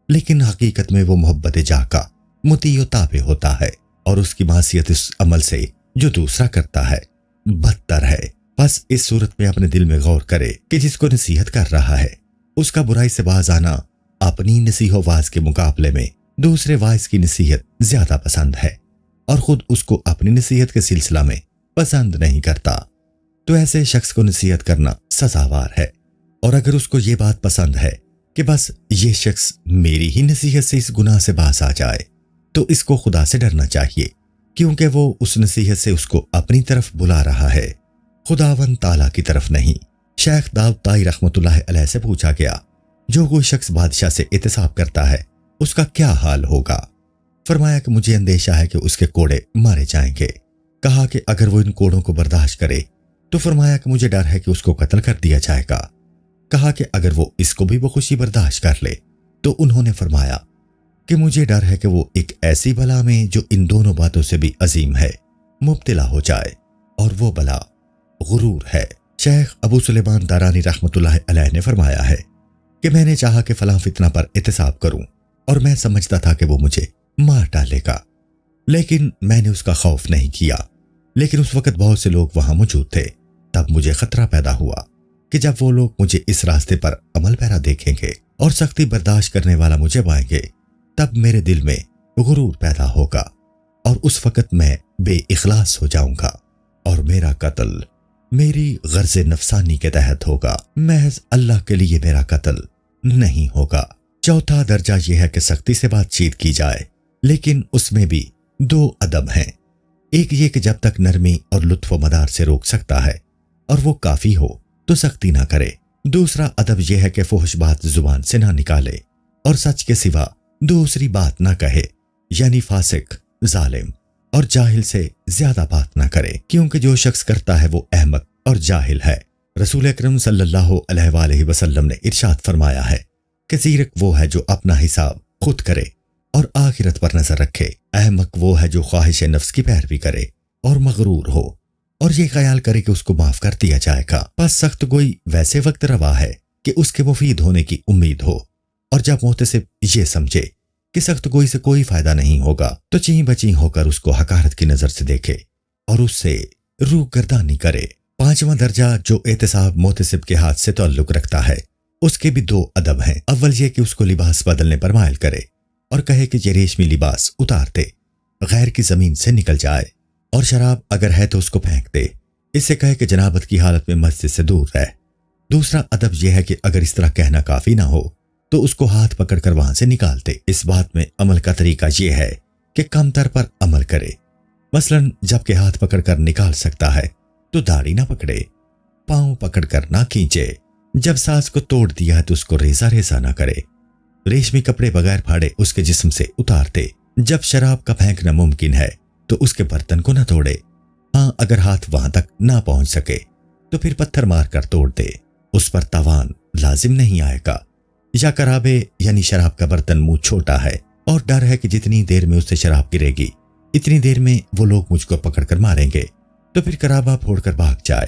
لیکن حقیقت میں وہ محبت جاہ کا مطیع و تابع ہوتا ہے، اور اس کی معصیت اس عمل سے جو دوسرا کرتا ہے بدتر ہے۔ بس اس صورت میں اپنے دل میں غور کرے کہ جس کو نصیحت کر رہا ہے اس کا برائی سے باز آنا اپنی نصیح و واعظ کے مقابلے میں دوسرے واعظ کی نصیحت زیادہ پسند ہے، اور خود اس کو اپنی نصیحت کے سلسلہ میں پسند نہیں کرتا، تو ایسے شخص کو نصیحت کرنا سزاوار ہے۔ اور اگر اس کو یہ بات پسند ہے کہ بس یہ شخص میری ہی نصیحت سے اس گناہ سے باز آ جائے، تو اس کو خدا سے ڈرنا چاہیے، کیونکہ وہ اس نصیحت سے اس کو اپنی طرف بلا رہا ہے، خداوند تعالیٰ کی طرف نہیں۔ شیخ داؤد طائی رحمۃ اللہ علیہ سے پوچھا گیا، جو کوئی شخص بادشاہ سے احتساب کرتا ہے اس کا کیا حال ہوگا؟ فرمایا کہ مجھے اندیشہ ہے کہ اس کے کوڑے مارے جائیں گے۔ کہا کہ اگر وہ ان کوڑوں کو برداشت کرے تو فرمایا کہ مجھے ڈر ہے کہ اس کو قتل کر دیا جائے گا۔ کہا کہ اگر وہ اس کو بھی بخوشی برداشت کر لے تو انہوں نے فرمایا کہ مجھے ڈر ہے کہ وہ ایک ایسی بلا میں جو ان دونوں باتوں سے بھی عظیم ہے مبتلا ہو جائے، اور وہ بلا غرور ہے۔ شیخ ابو سلیمان دارانی رحمۃ اللہ علیہ نے فرمایا ہے کہ میں نے چاہا کہ فلاں فتنہ پر احتساب کروں، اور میں سمجھتا تھا کہ وہ مجھے مار ڈالے گا، لیکن میں نے اس کا خوف نہیں کیا، لیکن اس وقت بہت سے لوگ وہاں موجود تھے، تب مجھے خطرہ پیدا ہوا کہ جب وہ لوگ مجھے اس راستے پر عمل پیرا دیکھیں گے اور سختی برداشت کرنے والا مجھے پائیں گے، تب میرے دل میں غرور پیدا ہوگا، اور اس وقت میں بے اخلاص ہو جاؤں گا، اور میرا قتل میری غرض نفسانی کے تحت ہوگا، محض اللہ کے لیے میرا قتل نہیں ہوگا۔ چوتھا درجہ یہ ہے کہ سختی سے بات چیت کی جائے، لیکن اس میں بھی دو ادب ہیں، ایک یہ کہ جب تک نرمی اور لطف و مدار سے روک سکتا ہے اور وہ کافی ہو تو سختی نہ کرے۔ دوسرا ادب یہ ہے کہ فحش بات زبان سے نہ نکالے اور سچ کے سوا دوسری بات نہ کہے، یعنی فاسق، ظالم اور جاہل سے زیادہ بات نہ کرے، کیونکہ جو شخص کرتا ہے وہ احمق اور جاہل ہے۔ رسول اکرم صلی اللہ علیہ وآلہ وسلم نے ارشاد فرمایا ہے کہ زیرک وہ ہے جو اپنا حساب خود کرے اور آخرت پر نظر رکھے، احمق وہ ہے جو خواہش نفس کی پیروی کرے اور مغرور ہو اور یہ خیال کرے کہ اس کو معاف کر دیا جائے گا۔ پس سخت گوئی ویسے وقت روا ہے کہ اس کے مفید ہونے کی امید ہو، اور جب محتسب یہ سمجھے کہ سخت گوئی سے کوئی فائدہ نہیں ہوگا تو چیں بچیں ہو کر اس کو حقارت کی نظر سے دیکھے اور اس سے روح گردانی کرے۔ پانچواں درجہ جو احتساب محتسب کے ہاتھ سے تعلق رکھتا ہے، اس کے بھی دو ادب ہیں۔ اول یہ کہ اس کو لباس بدلنے پر مائل کرے اور کہے کہ یہ ریشمی لباس اتار دے، غیر کی زمین سے نکل جائے، اور شراب اگر ہے تو اس کو پھینک دے، اس سے کہے کہ جنابت کی حالت میں مسجد سے دور رہ۔ دوسرا ادب یہ ہے کہ اگر اس طرح کہنا کافی نہ ہو تو اس کو ہاتھ پکڑ کر وہاں سے نکال دے۔ اس بات میں عمل کا طریقہ یہ ہے کہ کم تر پر عمل کرے، مثلا جب کہ ہاتھ پکڑ کر نکال سکتا ہے تو داڑھی نہ پکڑے، پاؤں پکڑ کر نہ کھینچے، جب سانس کو توڑ دیا ہے تو اس کو ریزہ ریزہ نہ کرے، ریشمی کپڑے بغیر پھاڑے اس کے جسم سے اتار دے، جب شراب کا پھینکنا ممکن ہے تو اس کے برتن کو نہ توڑے، ہاں اگر ہاتھ وہاں تک نہ پہنچ سکے تو پھر پتھر مار کر توڑ دے، اس پر تاوان لازم نہیں آئے گا۔ یا کرابے یعنی شراب کا برتن منہ چھوٹا ہے اور ڈر ہے کہ جتنی دیر میں اس سے شراب گرے گی اتنی دیر میں وہ لوگ مجھ کو پکڑ کر ماریں گے، تو پھر کرابا پھوڑ کر بھاگ جائے۔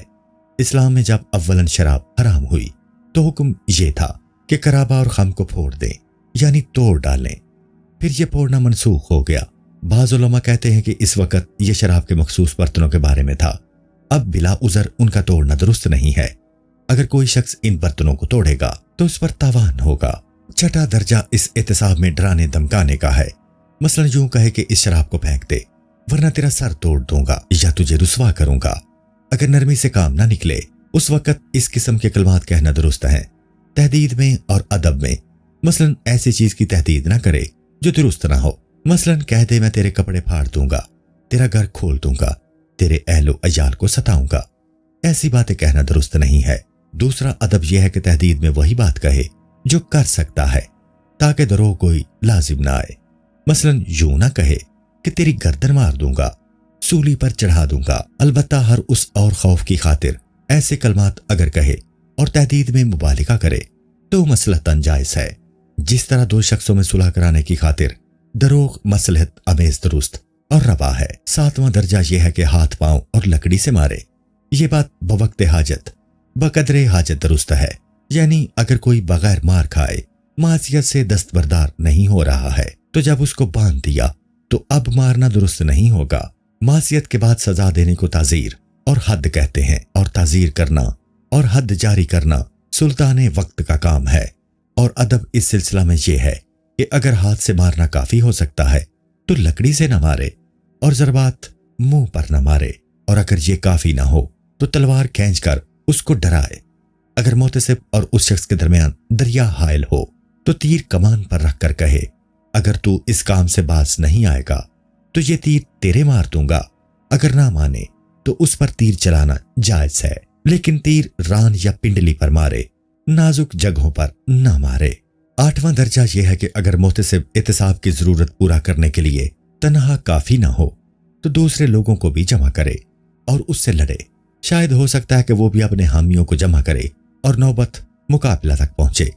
اسلام میں جب اولن شراب حرام ہوئی تو حکم یہ تھا کہ کرابا اور خم کو پھوڑ دیں یعنی توڑ ڈالیں، پھر یہ پھوڑنا منسوخ ہو گیا۔ بعض علماء کہتے ہیں کہ اس وقت یہ شراب کے مخصوص برتنوں کے بارے میں تھا، اب بلا عذر ان کا توڑنا درست نہیں ہے۔ اگر کوئی شخص ان برتنوں کو توڑے گا تو اس پر تاوان ہوگا۔ چھٹا درجہ اس احتساب میں ڈرانے دمکانے کا ہے، مثلا یوں کہے کہ اس شراب کو پھینک دے ورنہ تیرا سر توڑ دوں گا یا تجھے رسوا کروں گا۔ اگر نرمی سے کام نہ نکلے اس وقت اس قسم کے کلمات کہنا درست ہے۔ تہدید میں اور ادب میں مثلا ایسی چیز کی تہدید نہ کرے جو درست نہ ہو، مثلا کہہ دے میں تیرے کپڑے پھاڑ دوں گا، تیرا گھر کھول دوں گا، تیرے اہل و عیال کو ستاؤں گا، ایسی باتیں کہنا درست نہیں ہے۔ دوسرا ادب یہ ہے کہ تہدید میں وہی بات کہے جو کر سکتا ہے تاکہ دروغ کوئی لازم نہ آئے، مثلا یوں نہ کہے کہ تیری گردن مار دوں گا، سولی پر چڑھا دوں گا۔ البتہ ہر اس اور خوف کی خاطر ایسے کلمات اگر کہے اور تہدید میں مبالغہ کرے تو مصلحتاً جائز ہے، جس طرح دو شخصوں میں صلح کرانے کی خاطر دروغ مصلحت امیز درست اور روا ہے۔ ساتواں درجہ یہ ہے کہ ہاتھ پاؤں اور لکڑی سے مارے، یہ بات بوقت حاجت بقدر حاجت درست ہے، یعنی اگر کوئی بغیر مار کھائے معصیت سے دستبردار نہیں ہو رہا ہے تو جب اس کو باندھ دیا تو اب مارنا درست نہیں ہوگا۔ معصیت کے بعد سزا دینے کو تعزیر اور حد کہتے ہیں، اور تعزیر کرنا اور حد جاری کرنا سلطان وقت کا کام ہے۔ اور ادب اس سلسلہ میں یہ ہے کہ اگر ہاتھ سے مارنا کافی ہو سکتا ہے تو لکڑی سے نہ مارے اور ضربات منہ پر نہ مارے، اور اگر یہ کافی نہ ہو تو تلوار کھینچ کر اس کو ڈرائے۔ اگر محتسب اور اس شخص کے درمیان دریا حائل ہو تو تیر کمان پر رکھ کر کہے اگر تو اس کام سے باز نہیں آئے گا تو یہ تیر تیرے مار دوں گا، اگر نہ مانے تو اس پر تیر چلانا جائز ہے، لیکن تیر ران یا پنڈلی پر مارے، نازک جگہوں پر نہ مارے۔ آٹھواں درجہ یہ ہے کہ اگر محتسب احتساب کی ضرورت پورا کرنے کے لیے تنہا کافی نہ ہو تو دوسرے لوگوں کو بھی جمع کرے اور اس سے لڑے، شاید ہو سکتا ہے کہ وہ بھی اپنے حامیوں کو جمع کرے اور نوبت مقابلہ تک پہنچے۔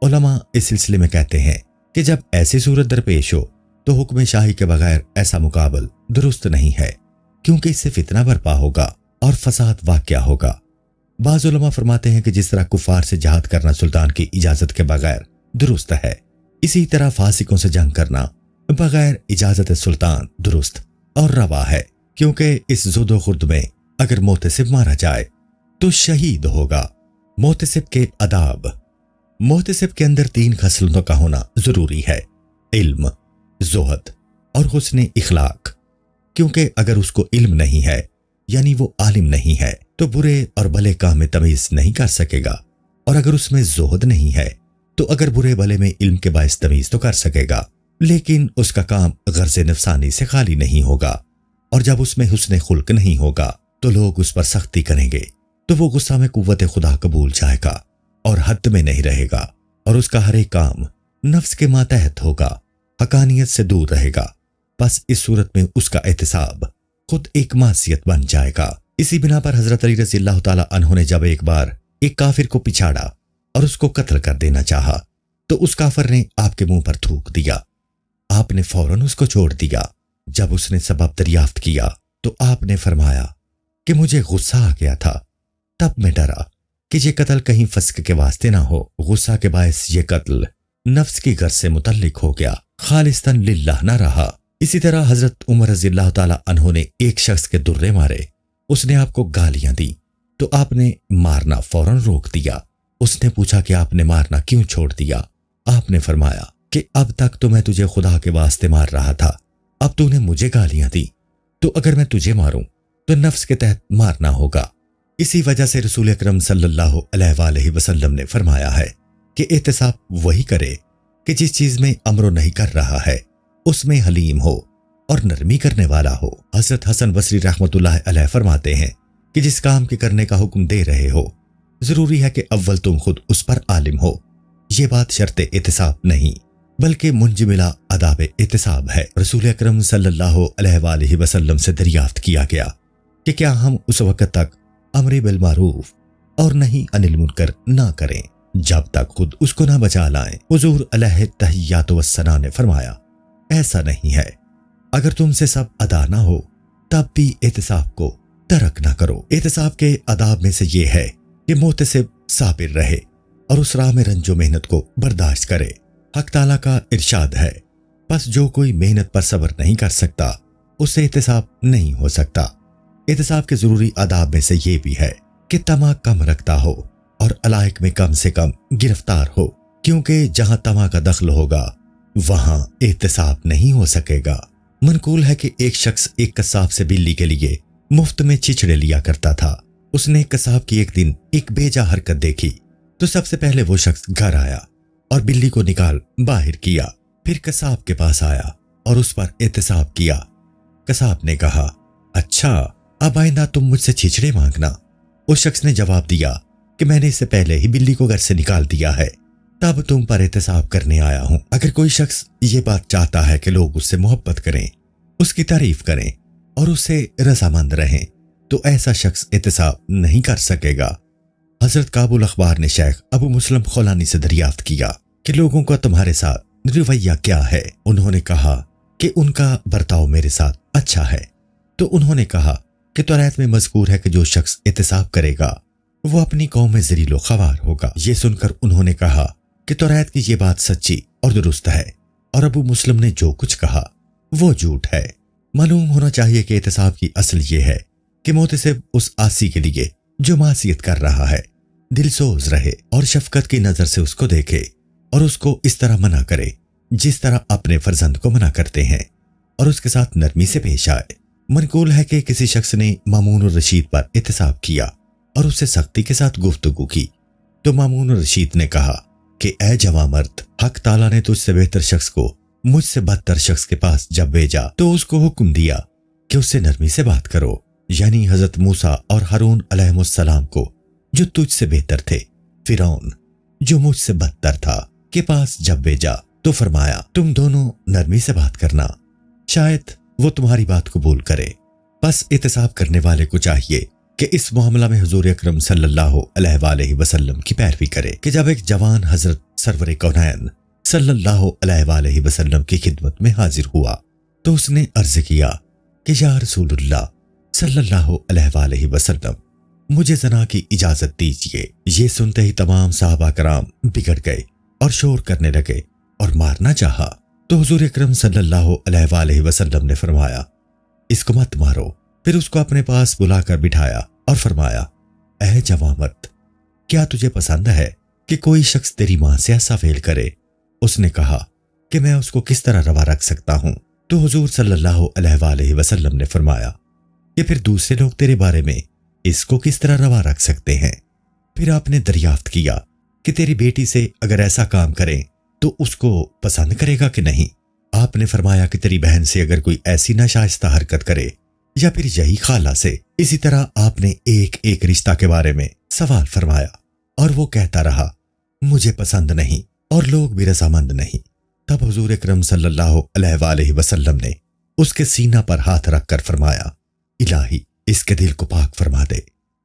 علماء اس سلسلے میں کہتے ہیں کہ جب ایسی صورت درپیش ہو تو حکم شاہی کے بغیر ایسا مقابل درست نہیں ہے، کیونکہ اس سے فتنہ برپا ہوگا اور فساد واقع ہوگا۔ بعض علماء فرماتے ہیں کہ جس طرح کفار سے جہاد کرنا سلطان کی اجازت کے بغیر درست ہے، اسی طرح فاسقوں سے جنگ کرنا بغیر اجازت سلطان درست اور روا ہے، کیونکہ اس زد و خرد میں اگر محتسب مارا جائے تو شہید ہوگا۔ محتسب کے آداب۔ محتسب کے اندر 3 خصلتوں کا ہونا ضروری ہے: علم، زہد اور حسن اخلاق، کیونکہ اگر اس کو علم نہیں ہے یعنی وہ عالم نہیں ہے تو برے اور بھلے کام میں تمیز نہیں کر سکے گا، اور اگر اس میں زہد نہیں ہے تو اگر برے بھلے میں علم کے باعث تمیز تو کر سکے گا، لیکن اس کا کام غرض نفسانی سے خالی نہیں ہوگا، اور جب اس میں حسن خلق نہیں ہوگا تو لوگ اس پر سختی کریں گے تو وہ غصہ میں قوت خدا قبول جائے گا اور حد میں نہیں رہے گا، اور اس کا ہر ایک کام نفس کے ماتحت ہوگا، حقانیت سے دور رہے گا، بس اس صورت میں اس کا احتساب خود ایک معصیت بن جائے گا۔ اسی بنا پر حضرت علی رضی اللہ تعالی عنہ نے جب ایک بار ایک کافر کو پچھاڑا اور اس کو قتل کر دینا چاہا تو اس کافر نے آپ کے منہ پر تھوک دیا، آپ نے فوراً اس کو چھوڑ دیا۔ جب اس نے سبب دریافت کیا تو آپ نے فرمایا کہ مجھے غصہ آ گیا تھا، تب میں ڈرا کہ یہ قتل کہیں فسق کے واسطے نہ ہو، غصہ کے باعث یہ قتل نفس کی غرض سے متعلق ہو گیا، خالصتاً للہ نہ رہا۔ اسی طرح حضرت عمر رضی اللہ تعالی عنہ نے ایک شخص کے درے مارے، اس نے آپ کو گالیاں دی تو آپ نے مارنا فوراً روک دیا۔ اس نے پوچھا کہ آپ نے مارنا کیوں چھوڑ دیا؟ آپ نے فرمایا کہ اب تک تو میں تجھے خدا کے واسطے مار رہا تھا، اب تو نے مجھے گالیاں دی، تو اگر میں تجھے ماروں تو نفس کے تحت مارنا ہوگا۔ اسی وجہ سے رسول اکرم صلی اللہ علیہ وآلہ وسلم نے فرمایا ہے کہ احتساب وہی کرے کہ جس چیز میں امر نہیں کر رہا ہے اس میں حلیم ہو اور نرمی کرنے والا ہو۔ حضرت حسن بصری رحمۃ اللہ علیہ فرماتے ہیں کہ جس کام کے کرنے کا حکم دے رہے ہو ضروری ہے کہ اول تم خود اس پر عالم ہو، یہ بات شرط احتساب نہیں بلکہ منجملہ آداب احتساب ہے۔ رسول اکرم صلی اللہ علیہ وآلہ وسلم سے دریافت کیا گیا کہ کیا ہم اس وقت تک امر بالمعروف اور نہیں انل منکر نہ کریں جب تک خود اس کو نہ بچا لائیں۔ حضور علیہ التحیات والثناء نے فرمایا ایسا نہیں ہے، اگر تم سے سب ادا نہ ہو تب بھی احتساب کو ترک نہ کرو۔ احتساب کے آداب میں سے یہ ہے کہ محتسب صابر رہے اور اس راہ میں رنج و محنت کو برداشت کرے۔ حق تعالیٰ کا ارشاد ہے بس جو کوئی محنت پر صبر نہیں کر سکتا اس سے احتساب نہیں ہو سکتا۔ احتساب کے ضروری آداب میں سے یہ بھی ہے کہ طمع کم رکھتا ہو اور علائق میں کم سے کم گرفتار ہو، کیونکہ جہاں طمع کا دخل ہوگا وہاں احتساب نہیں ہو سکے گا۔ منقول ہے کہ ایک شخص ایک قصاب سے بلی کے لیے مفت میں چچڑے لیا کرتا تھا۔ اس نے قصاب کی ایک دن ایک بیجا حرکت دیکھی تو سب سے پہلے وہ شخص گھر آیا اور بلی کو نکال باہر کیا، پھر قصاب کے پاس آیا اور اس پر احتساب کیا۔ قصاب نے کہا اچھا اب آئندہ تم مجھ سے چچڑے مانگنا۔ اس شخص نے جواب دیا کہ میں نے اس سے پہلے ہی بلی کو گھر سے نکال دیا ہے، تب تم پر احتساب کرنے آیا ہوں۔ اگر کوئی شخص یہ بات چاہتا ہے کہ لوگ اس سے محبت کریں، اس کی تعریف کریں اور اس سے رضامند رہیں تو ایسا شخص احتساب نہیں کر سکے گا۔ حضرت کعب الاخبار نے شیخ ابو مسلم خولانی سے دریافت کیا کہ لوگوں کا تمہارے ساتھ رویہ کیا ہے؟ انہوں نے کہا کہ ان کا برتاؤ میرے ساتھ اچھا ہے۔ تو انہوں نے کہا کہ توریت میں مذکور ہے کہ جو شخص احتساب کرے گا وہ اپنی قوم میں ذلیل و خوار ہوگا۔ یہ سن کر انہوں نے کہا کہ توریت کی یہ بات سچی اور درست ہے اور ابو مسلم نے جو کچھ کہا وہ جھوٹ ہے۔ معلوم ہونا چاہیے کہ احتساب کی اصل یہ ہے کہ محتسب اس عاصی کے لیے جو معصیت کر رہا ہے دل سوز رہے اور شفقت کی نظر سے اس کو دیکھے اور اس کو اس طرح منع کرے جس طرح اپنے فرزند کو منع کرتے ہیں، اور اس کے ساتھ نرمی سے پیش آئے۔ منقول ہے کہ کسی شخص نے مامون الرشید پر احتساب کیا اور اس سے سختی کے ساتھ گفتگو کی تو مامون الرشید نے کہا کہ اے جوان مرد، حق تعالیٰ نے تجھ سے بہتر شخص کو مجھ سے بدتر شخص کے پاس جب بھیجا تو اس کو حکم دیا کہ اس سے نرمی سے بات کرو، یعنی حضرت موسیٰ اور ہارون علیہ السلام کو جو تجھ سے بہتر تھے، فرعون جو مجھ سے بدتر تھا کے پاس جب بھیجا تو فرمایا تم دونوں نرمی سے بات کرنا، شاید وہ تمہاری بات قبول کرے۔ بس احتساب کرنے والے کو چاہیے کہ اس معاملہ میں حضور اکرم صلی اللہ علیہ وآلہ وسلم کی پیروی کرے کہ جب ایک جوان حضرت سرور کونین صلی اللہ علیہ وآلہ وسلم کی خدمت میں حاضر ہوا تو اس نے عرض کیا کہ یا رسول اللہ صلی اللہ علیہ وآلہ وسلم، مجھے زنا کی اجازت دیجیے۔ یہ سنتے ہی تمام صحابہ کرام بگڑ گئے اور شور کرنے لگے اور مارنا چاہا تو حضور اکرم صلی اللہ علیہ وآلہ وسلم نے فرمایا اس کو مت مارو، پھر اس کو اپنے پاس بلا کر بٹھایا اور فرمایا اے جوان مرد، کیا تجھے پسند ہے کہ کوئی شخص تیری ماں سے ایسا فعل کرے؟ اس نے کہا کہ میں اس کو کس طرح روا رکھ سکتا ہوں؟ تو حضور صلی اللہ علیہ وآلہ وسلم نے فرمایا کہ پھر دوسرے لوگ تیرے بارے میں اس کو کس طرح روا رکھ سکتے ہیں؟ پھر آپ نے دریافت کیا کہ تیری بیٹی سے اگر ایسا کام کریں تو اس کو پسند کرے گا کہ نہیں؟ آپ نے فرمایا کہ تیری بہن سے اگر کوئی ایسی ناشائستہ حرکت کرے یا پھر یہی خالہ سے۔ اسی طرح آپ نے ایک ایک رشتہ کے بارے میں سوال فرمایا اور وہ کہتا رہا مجھے پسند نہیں اور لوگ بھی رضامند نہیں۔ تب حضور اکرم صلی اللہ علیہ وآلہ وسلم نے اس کے سینہ پر ہاتھ رکھ کر فرمایا الہی اس کے دل کو پاک فرما دے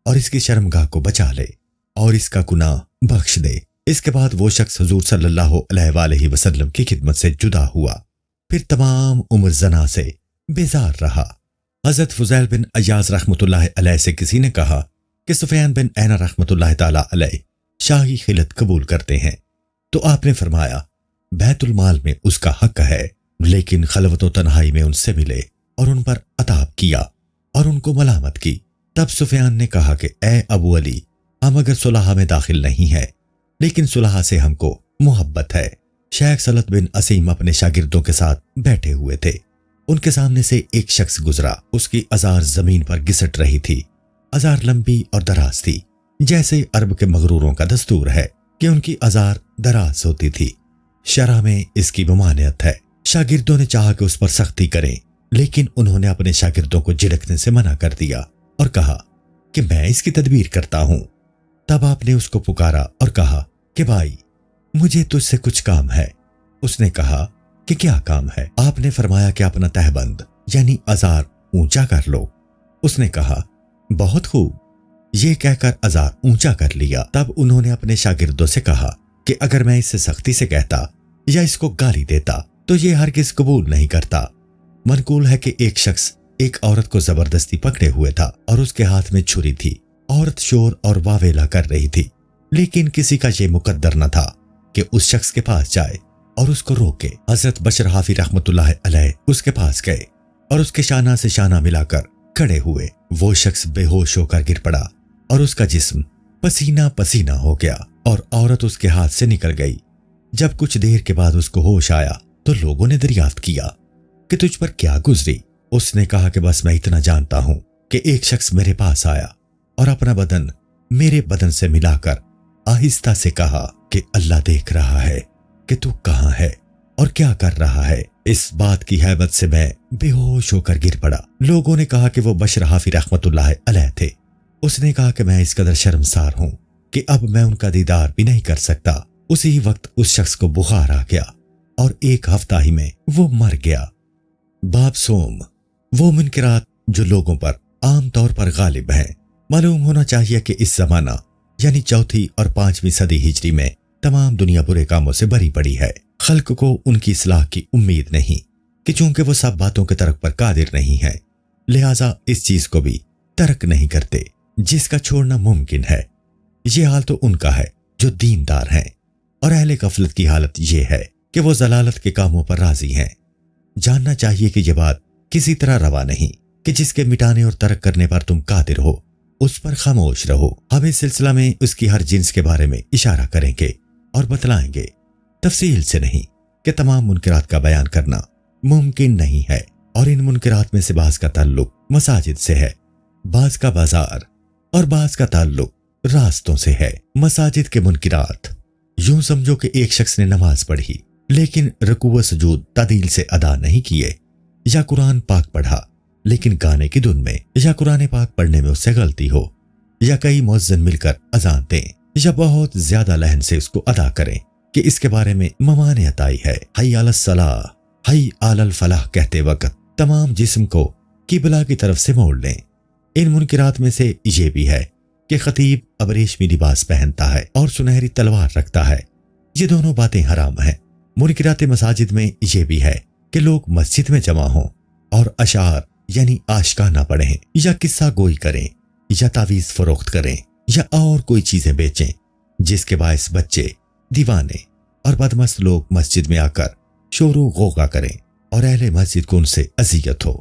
اور اس کی شرمگاہ کو بچا لے اور اس کا گناہ بخش دے۔ اس کے بعد وہ شخص حضور صلی اللہ علیہ وآلہ وسلم کی خدمت سے جدا ہوا، پھر تمام عمر زنا سے بیزار رہا۔ حضرت فضیل بن عیاض رحمۃ اللہ علیہ سے کسی نے کہا کہ سفیان بن عینہ رحمۃ اللہ تعالی علیہ شاہی خلعت قبول کرتے ہیں، تو آپ نے فرمایا بیت المال میں اس کا حق ہے، لیکن خلوت و تنہائی میں ان سے ملے اور ان پر عتاب کیا اور ان کو ملامت کی۔ تب سفیان نے کہا کہ اے ابو علی، ہم اگر صلح میں داخل نہیں ہیں لیکن صلح سے ہم کو محبت ہے۔ شیخ سلط بن اسیم اپنے شاگردوں کے ساتھ بیٹھے ہوئے تھے، ان کے سامنے سے ایک شخص گزرا، اس کی ازار زمین پر گھسٹ رہی تھی۔ ازار لمبی اور دراز تھی، جیسے عرب کے مغروروں کا دستور ہے کہ ان کی ازار دراز ہوتی تھی۔ شرع میں اس کی ممانعت ہے۔ شاگردوں نے چاہا کہ اس پر سختی کریں، لیکن انہوں نے اپنے شاگردوں کو جھڑکنے سے منع کر دیا اور کہا کہ میں اس کی تدبیر کرتا ہوں۔ تب آپ نے اس کو پکارا اور کہا کہ بھائی مجھے تجھ سے کچھ کام ہے۔ اس نے کہا کہ کیا کام ہے؟ آپ نے فرمایا کہ اپنا تہبند یعنی ازار اونچا کر لو۔ اس نے کہا بہت خوب، یہ کہہ کر آزار اونچا کر لیا۔ تب انہوں نے اپنے شاگردوں سے کہا کہ اگر میں اسے سختی سے کہتا یا اس کو گالی دیتا تو یہ ہرگز قبول نہیں کرتا۔ منقول ہے کہ ایک شخص ایک عورت کو زبردستی پکڑے ہوئے تھا اور اس کے ہاتھ میں چھری تھی۔ عورت شور اور واویلا کر رہی تھی، لیکن کسی کا یہ مقدر نہ تھا کہ اس شخص کے پاس جائے اور اس کو روکے۔ حضرت بشر حافی رحمت اللہ علیہ اس کے پاس گئے اور اس کے شانہ سے شانہ ملا کر کھڑے ہوئے۔ وہ شخص بے ہوش ہو کر گر پڑا اور اس کا جسم پسینہ پسینہ ہو گیا اور عورت اس کے ہاتھ سے نکل گئی۔ جب کچھ دیر کے بعد اس کو ہوش آیا تو لوگوں نے دریافت کیا کہ تجھ پر کیا گزری؟ اس نے کہا کہ بس میں اتنا جانتا ہوں کہ ایک شخص میرے پاس آیا اور اپنا بدن میرے بدن سے ملا کر آہستہ سے کہا کہ اللہ دیکھ رہا ہے کہ تو کہاں ہے اور کیا کر رہا ہے۔ اس بات کی ہیبت سے میں بے ہوش ہو کر گر پڑا۔ لوگوں نے کہا کہ وہ بشر حافی رحمت اللہ علیہ تھے۔ اس نے کہا کہ میں اس قدر شرمسار ہوں کہ اب میں ان کا دیدار بھی نہیں کر سکتا۔ اسی وقت اس شخص کو بخار آ گیا اور ایک ہفتہ ہی میں وہ مر گیا۔ باب سوم، وہ منکرات جو لوگوں پر عام طور پر غالب ہیں۔ معلوم ہونا چاہیے کہ اس زمانہ یعنی چوتھی اور 5ویں صدی ہجری میں تمام دنیا برے کاموں سے بھری پڑی ہے۔ خلق کو ان کی اصلاح کی امید نہیں کہ چونکہ وہ سب باتوں کے ترک پر قادر نہیں ہے، لہٰذا اس چیز کو بھی ترک نہیں کرتے جس کا چھوڑنا ممکن ہے۔ یہ حال تو ان کا ہے جو دیندار ہیں، اور اہل غفلت کی حالت یہ ہے کہ وہ ضلالت کے کاموں پر راضی ہیں۔ جاننا چاہیے کہ یہ بات کسی طرح روا نہیں کہ جس کے مٹانے اور ترک کرنے پر تم قادر ہو اس پر خاموش رہو۔ ہم اس سلسلہ میں اس کی ہر جنس کے بارے میں اشارہ کریں گے اور بتلائیں گے، تفصیل سے نہیں کہ تمام منکرات کا بیان کرنا ممکن نہیں ہے، اور ان منکرات میں سے بعض کا تعلق مساجد سے ہے، بعض کا بازار اور بعض کا تعلق راستوں سے ہے۔ مساجد کے منکرات، یوں سمجھو کہ ایک شخص نے نماز پڑھی لیکن رکوع و سجود تعدیل سے ادا نہیں کیے، یا قرآن پاک پڑھا لیکن گانے کی دھن میں، یا قرآن پاک پڑھنے میں اس سے غلطی ہو، یا کئی مؤذن مل کر اذان دیں یا بہت زیادہ لہن سے اس کو ادا کریں کہ اس کے بارے میں ممانعت آئی ہے۔ حی علی الصلاح، حی علی الفلاح کہتے وقت تمام جسم کو قبلہ کی طرف سے موڑ لیں۔ ان منکرات میں سے یہ بھی ہے کہ خطیب اب ریشمی لباس پہنتا ہے اور سنہری تلوار رکھتا ہے۔ یہ دونوں باتیں حرام ہیں۔ منکرات مساجد میں یہ بھی ہے کہ لوگ مسجد میں جمع ہوں اور اشعار یعنی آشکانہ پڑھیں، یا قصہ گوئی کریں، یا تعویذ فروخت کریں، یا اور کوئی چیزیں بیچیں جس کے باعث بچے، دیوانے اور بدمست لوگ مسجد میں آ کر شور و غوغا کریں اور اہل مسجد کو ان سے اذیت ہو۔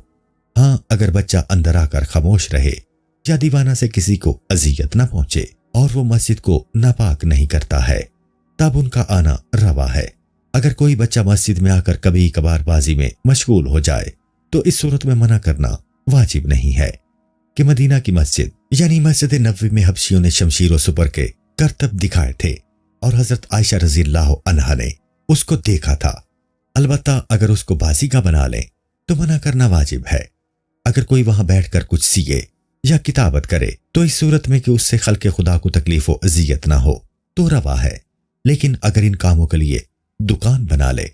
ہاں، اگر بچہ اندر آ کر خاموش رہے یا دیوانہ سے کسی کو اذیت نہ پہنچے اور وہ مسجد کو ناپاک نہیں کرتا ہے، تب ان کا آنا روا ہے۔ اگر کوئی بچہ مسجد میں آ کر کبھی کبھار بازی میں مشغول ہو جائے تو اس صورت میں منع کرنا واجب نہیں ہے کہ مدینہ کی مسجد یعنی مسجد نبوی میں حبشیوں نے شمشیر و سپر کے کرتب دکھائے تھے اور حضرت عائشہ رضی اللہ عنہا نے اس کو دیکھا تھا۔ البتہ اگر اس کو بازی کا بنا لیں تو منع کرنا واجب ہے۔ اگر کوئی وہاں بیٹھ کر کچھ سیے یا کتابت کرے تو اس صورت میں کہ اس سے خلق خدا کو تکلیف و اذیت نہ ہو تو روا ہے، لیکن اگر ان کاموں کے لیے دکان بنا لے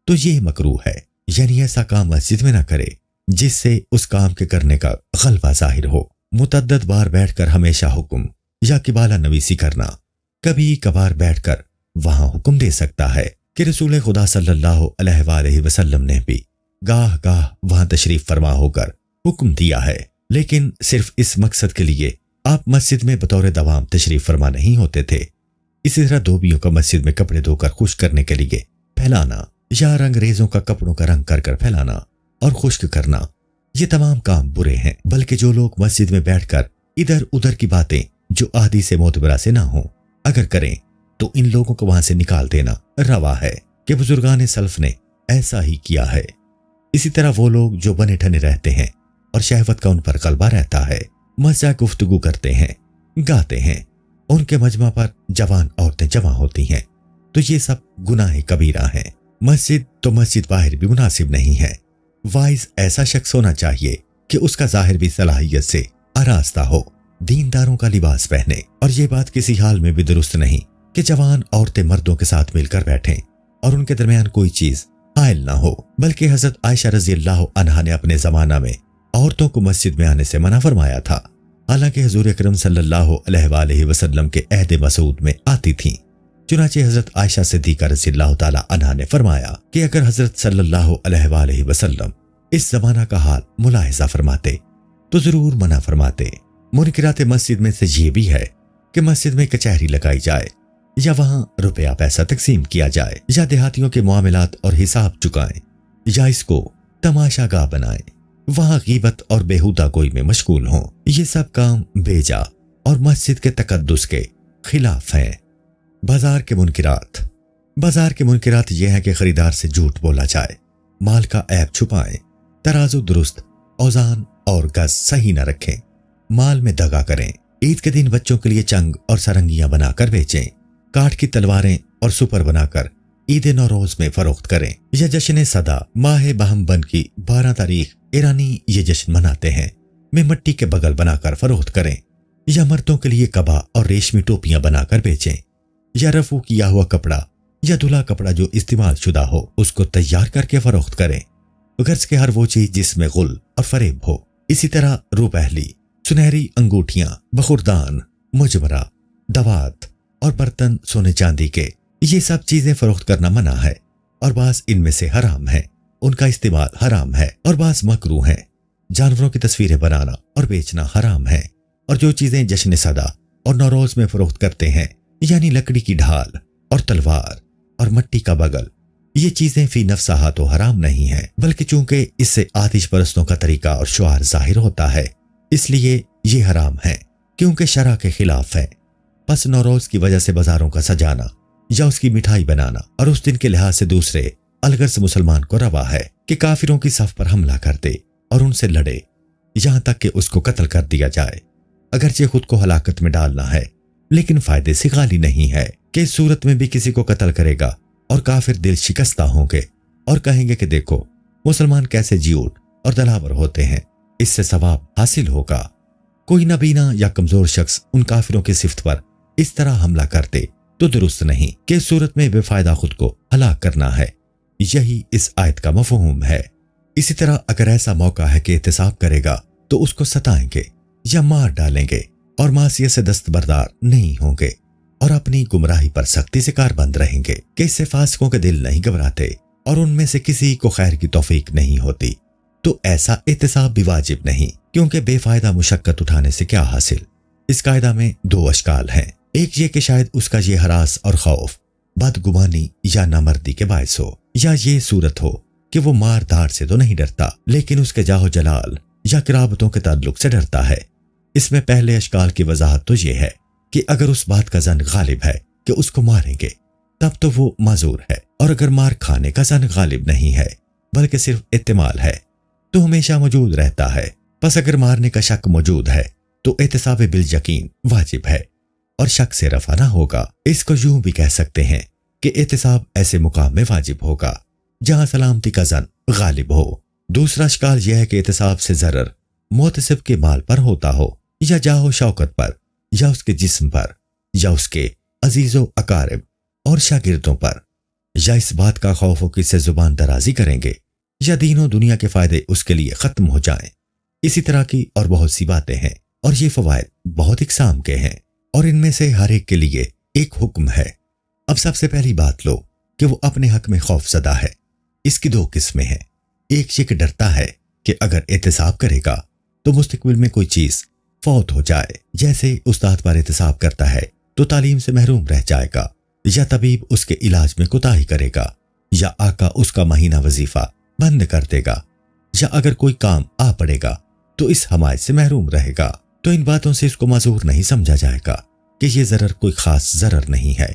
تو یہ مکروہ ہے، یعنی ایسا کام مسجد میں نہ کرے جس سے اس کام کے کرنے کا غلبہ ظاہر ہو۔ متعدد بار بیٹھ کر ہمیشہ حکم یا قبالہ نویسی کرنا کبھی کبھار بیٹھ کر وہاں حکم دے سکتا ہے کہ رسول خدا صلی اللہ علیہ وآلہ وسلم نے بھی گاہ گاہ وہاں تشریف فرما ہو کر حکم دیا ہے، لیکن صرف اس مقصد کے لیے آپ مسجد میں بطور دوام تشریف فرما نہیں ہوتے تھے۔ اسی طرح دھوبیوں کا مسجد میں کپڑے دھو کر خشک کرنے کے لیے پھیلانا، یا رنگ ریزوں کا کپڑوں کا رنگ کر کر پھیلانا اور خشک کرنا، یہ تمام کام برے ہیں۔ بلکہ جو لوگ مسجد میں بیٹھ کر ادھر ادھر کی باتیں جو احادیث معتبرہ سے نہ ہوں اگر کریں تو ان لوگوں کو وہاں سے نکال دینا روا ہے کہ بزرگان سلف نے ایسا ہی کیا ہے۔ اسی طرح وہ لوگ جو بنے ٹھنے رہتے ہیں اور شہوت کا ان پر غلبہ رہتا ہے، مزہ گفتگو کرتے ہیں، گاتے ہیں، ان کے مجمع پر جوان عورتیں جمع ہوتی ہیں، تو یہ سب گناہ کبیرہ ہیں۔ مسجد تو مسجد باہر بھی مناسب نہیں ہے۔ وائز ایسا شخص ہونا چاہیے کہ اس کا ظاہر بھی صلاحیت سے آراستہ ہو، دینداروں کا لباس پہنے، اور یہ بات کسی حال میں بھی درست نہیں کہ جوان عورتیں مردوں کے ساتھ مل کر بیٹھیں اور ان کے درمیان کوئی چیز حائل نہ ہو۔ بلکہ حضرت عائشہ رضی اللہ عنہا نے اپنے زمانہ میں عورتوں کو مسجد میں آنے سے منع فرمایا تھا، حالانکہ حضور اکرم صلی اللہ علیہ وآلہ وسلم کے عہد مسعود میں آتی تھیں۔ چنانچہ حضرت عائشہ صدیقہ رضی اللہ تعالی عنہا نے فرمایا کہ اگر حضرت صلی اللہ علیہ وآلہ وسلم اس زمانہ کا حال ملاحظہ فرماتے تو ضرور منع فرماتے۔ منکرات مسجد میں سے یہ بھی ہے کہ مسجد میں کچہری لگائی جائے، یا وہاں روپیہ پیسہ تقسیم کیا جائے، یا دیہاتیوں کے معاملات اور حساب چکائیں، یا اس کو تماشا گاہ بنائیں، وہاں غیبت اور بیہودہ گوئی میں مشغول ہوں۔ یہ سب کام بیجا اور مسجد کے تقدس کے خلاف ہیں۔ بازار کے منکرات یہ ہیں کہ خریدار سے جھوٹ بولا جائے، مال کا عیب چھپائیں، ترازو درست، اوزان اور گز صحیح نہ رکھیں، مال میں دغا کریں، عید کے دن بچوں کے لیے چنگ اور سرنگیاں بنا کر بیچیں، کاٹ کی تلواریں اور سپر بنا کر عید نوروز میں فروخت کریں، یا جشن صدا ماہ بہمن کی 12 تاریخ ایرانی یہ جشن مناتے ہیں میں مٹی کے بغل بنا کر فروخت کریں، یا مردوں کے لیے کبا اور ریشمی ٹوپیاں بنا کر بیچیں، یا رفو کیا ہوا کپڑا یا دھلا کپڑا جو استعمال شدہ ہو اس کو تیار کر کے فروخت کریں، غرض کے ہر وہ چیز جس میں غل اور فریب ہو۔ اسی طرح روپہلی، سنہری انگوٹھیاں، بخوردان، مجمرہ، دوات اور برتن سونے چاندی کے، یہ سب چیزیں فروخت کرنا منع ہے، اور بعض ان میں سے حرام ہے، ان کا استعمال حرام ہے، اور بعض مکروہ ہیں۔ جانوروں کی تصویریں بنانا اور بیچنا حرام ہے، اور جو چیزیں جشن صدا اور نوروز میں فروخت کرتے ہیں، یعنی لکڑی کی ڈھال اور تلوار اور مٹی کا بغل، یہ چیزیں فی نفسہا تو حرام نہیں ہیں، بلکہ چونکہ اس سے آتش پرستوں کا طریقہ اور شعار ظاہر ہوتا ہے اس لیے یہ حرام ہے، کیونکہ شرع کے خلاف ہے۔ پس نوروز کی وجہ سے بازاروں کا سجانا یا اس کی مٹھائی بنانا اور اس دن کے لحاظ سے دوسرے الغرض مسلمان کو روا ہے کہ کافروں کی صف پر حملہ کر دے اور ان سے لڑے یہاں تک کہ اس کو قتل کر دیا جائے، اگرچہ خود کو ہلاکت میں ڈالنا ہے لیکن فائدے سے خالی نہیں ہے کہ اس صورت میں بھی کسی کو قتل کرے گا اور کافر دل شکستہ ہوں گے اور کہیں گے کہ دیکھو مسلمان کیسے جھوٹ اور دلاور ہوتے ہیں، اس سے ثواب حاصل ہوگا۔ کوئی نابینا یا کمزور شخص ان کافروں کی صفت پر اس طرح حملہ کرتے تو درست نہیں کہ اس صورت میں بے فائدہ خود کو ہلاک کرنا ہے، یہی اس آیت کا مفہوم ہے۔ اسی طرح اگر ایسا موقع ہے کہ احتساب کرے گا تو اس کو ستائیں گے یا مار ڈالیں گے اور معصیت سے دستبردار نہیں ہوں گے اور اپنی گمراہی پر سختی سے کاربند رہیں گے کہ اس سے فاسقوں کے دل نہیں گھبراتے اور ان میں سے کسی کو خیر کی توفیق نہیں ہوتی، تو ایسا احتساب بھی واجب نہیں، کیونکہ بے فائدہ مشقت اٹھانے سے کیا حاصل۔ اس قاعدہ میں 2 اشکال ہیں، ایک یہ کہ شاید اس کا یہ ہراس اور خوف بدگمانی یا نامردی کے باعث ہو، یا یہ صورت ہو کہ وہ مار دھاڑ سے تو نہیں ڈرتا لیکن اس کے جاہ و جلال یا قرابتوں کے تعلق سے ڈرتا ہے۔ اس میں پہلے اشکال کی وضاحت تو یہ ہے کہ اگر اس بات کا ظن غالب ہے کہ اس کو ماریں گے تب تو وہ معذور ہے، اور اگر مار کھانے کا ظن غالب نہیں ہے بلکہ صرف احتمال ہے تو ہمیشہ موجود رہتا ہے۔ پس اگر مارنے کا شک موجود ہے تو احتساب بالیقین واجب ہے اور شک سے رفع نہ ہوگا۔ اس کو یوں بھی کہہ سکتے ہیں کہ احتساب ایسے مقام میں واجب ہوگا جہاں سلامتی کا ظن غالب ہو۔ دوسرا اشکال یہ ہے کہ احتساب سے ضرر محتسب کے مال پر ہوتا ہو یا جاہ و شوکت پر یا اس کے جسم پر یا اس کے عزیز و اقارب اور شاگردوں پر، یا اس بات کا خوف ہو کہ اس سے زبان درازی کریں گے یا دین و دنیا کے فائدے اس کے لیے ختم ہو جائیں۔ اسی طرح کی اور بہت سی باتیں ہیں، اور یہ فوائد بہت اقسام کے ہیں، اور ان میں سے ہر ایک کے لیے ایک حکم ہے۔ اب سب سے پہلی بات لو کہ وہ اپنے حق میں خوف زدہ ہے۔ اس کی 2 قسمیں ہیں، ایک یہ کہ ڈرتا ہے کہ اگر احتساب کرے گا تو مستقبل میں کوئی چیز فوت ہو جائے، جیسے استاد پر احتساب کرتا ہے تو تعلیم سے محروم رہ جائے گا، یا طبیب اس کے علاج میں کوتاہی کرے گا، یا آقا اس کا مہینہ وظیفہ بند کر دے گا، یا اگر کوئی کام آ پڑے گا تو اس حمایت سے محروم رہے گا، تو ان باتوں سے اس کو معذور نہیں سمجھا جائے گا کہ یہ ضرر کوئی خاص ضرر نہیں ہے،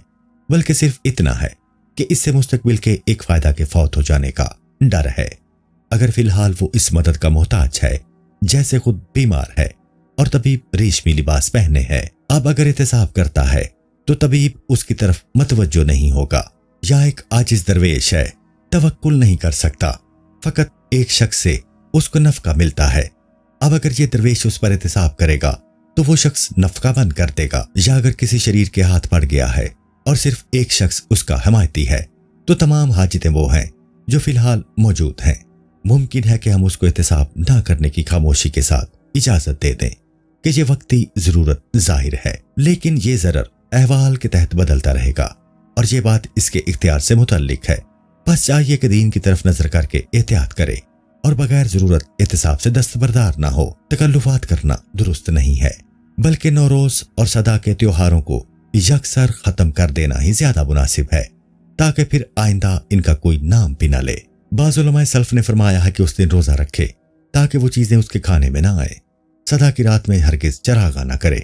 بلکہ صرف اتنا ہے کہ اس سے مستقبل کے ایک فائدہ کے فوت ہو جانے کا ڈر ہے۔ اگر فی الحال وہ اس مدد کا محتاج ہے، جیسے خود بیمار ہے اور طبیب ریشمی لباس پہنے ہے، اب اگر احتساب کرتا ہے تو طبیب اس کی طرف متوجہ نہیں ہوگا، یا ایک عاجز درویش ہے، توکل نہیں کر سکتا، فقط ایک شخص سے اس کو نفقہ ملتا ہے۔ اب اگر یہ درویش اس پر احتساب کرے گا تو وہ شخص نفقہ بند کر دے گا، یا اگر کسی شریر کے ہاتھ پڑ گیا ہے اور صرف ایک شخص اس کا حمایتی ہے تو تمام حاجتیں وہ ہیں جو فی الحال موجود ہیں، ممکن ہے کہ ہم اس کو احتساب نہ کرنے کی خاموشی کے ساتھ اجازت دے دیں کہ یہ وقتی ضرورت ظاہر ہے، لیکن یہ ضرر احوال کے تحت بدلتا رہے گا اور یہ بات اس کے اختیار سے متعلق ہے۔ بس چاہیے کہ دین کی طرف نظر کر کے احتیاط کرے اور بغیر ضرورت احتساب سے دستبردار نہ ہو۔ تکلفات کرنا درست نہیں ہے، بلکہ نوروز اور صدا کے تیوہاروں کو یکسر ختم کر دینا ہی زیادہ مناسب ہے، تاکہ پھر آئندہ ان کا کوئی نام بھی نہ لے۔ بعض علماء سلف نے فرمایا ہے کہ اس دن روزہ رکھے تاکہ وہ چیزیں اس کے کھانے میں نہ آئے۔ صدا کی رات میں ہرگز چراغاں نہ کرے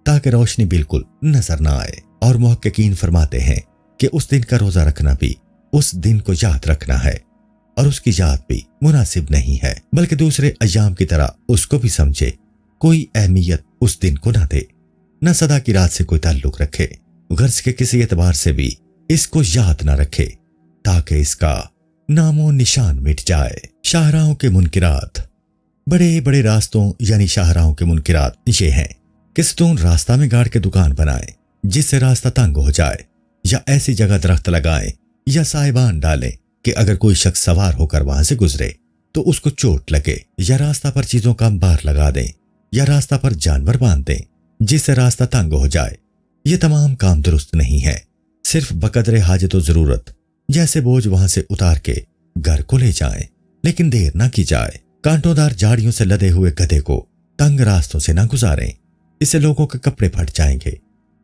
تاکہ روشنی بالکل نظر نہ آئے، اور محققین فرماتے ہیں کہ اس دن کا روزہ رکھنا بھی اس دن کو یاد رکھنا ہے، اور اس کی یاد بھی مناسب نہیں ہے، بلکہ دوسرے ایام کی طرح اس کو بھی سمجھے، کوئی اہمیت اس دن کو نہ دے، نہ صدا کی رات سے کوئی تعلق رکھے، غرض کے کسی اعتبار سے بھی اس کو یاد نہ رکھے تاکہ اس کا نام و نشان مٹ جائے۔ شاہراہوں کے منکرات۔ بڑے بڑے راستوں یعنی شاہراہوں کے منکرات یہ ہیں کہ ستون راستہ میں گاڑ کے دکان بنائیں جس سے راستہ تنگ ہو جائے، یا ایسی جگہ درخت لگائیں یا سائبان ڈالیں کہ اگر کوئی شخص سوار ہو کر وہاں سے گزرے تو اس کو چوٹ لگے، یا راستہ پر چیزوں کا انبار لگا دیں، یا راستہ پر جانور باندھ دیں جس سے راستہ تنگ ہو جائے۔ یہ تمام کام درست نہیں ہے۔ صرف بقدر حاجت و ضرورت جیسے بوجھ وہاں سے اتار کے گھر کو لے جائیں، لیکن دیر نہ کی جائے۔ کانٹوں دار جھاڑیوں سے لدے ہوئے گدھے کو تنگ راستوں سے نہ گزاریں، اس سے لوگوں کے کپڑے پھٹ جائیں گے۔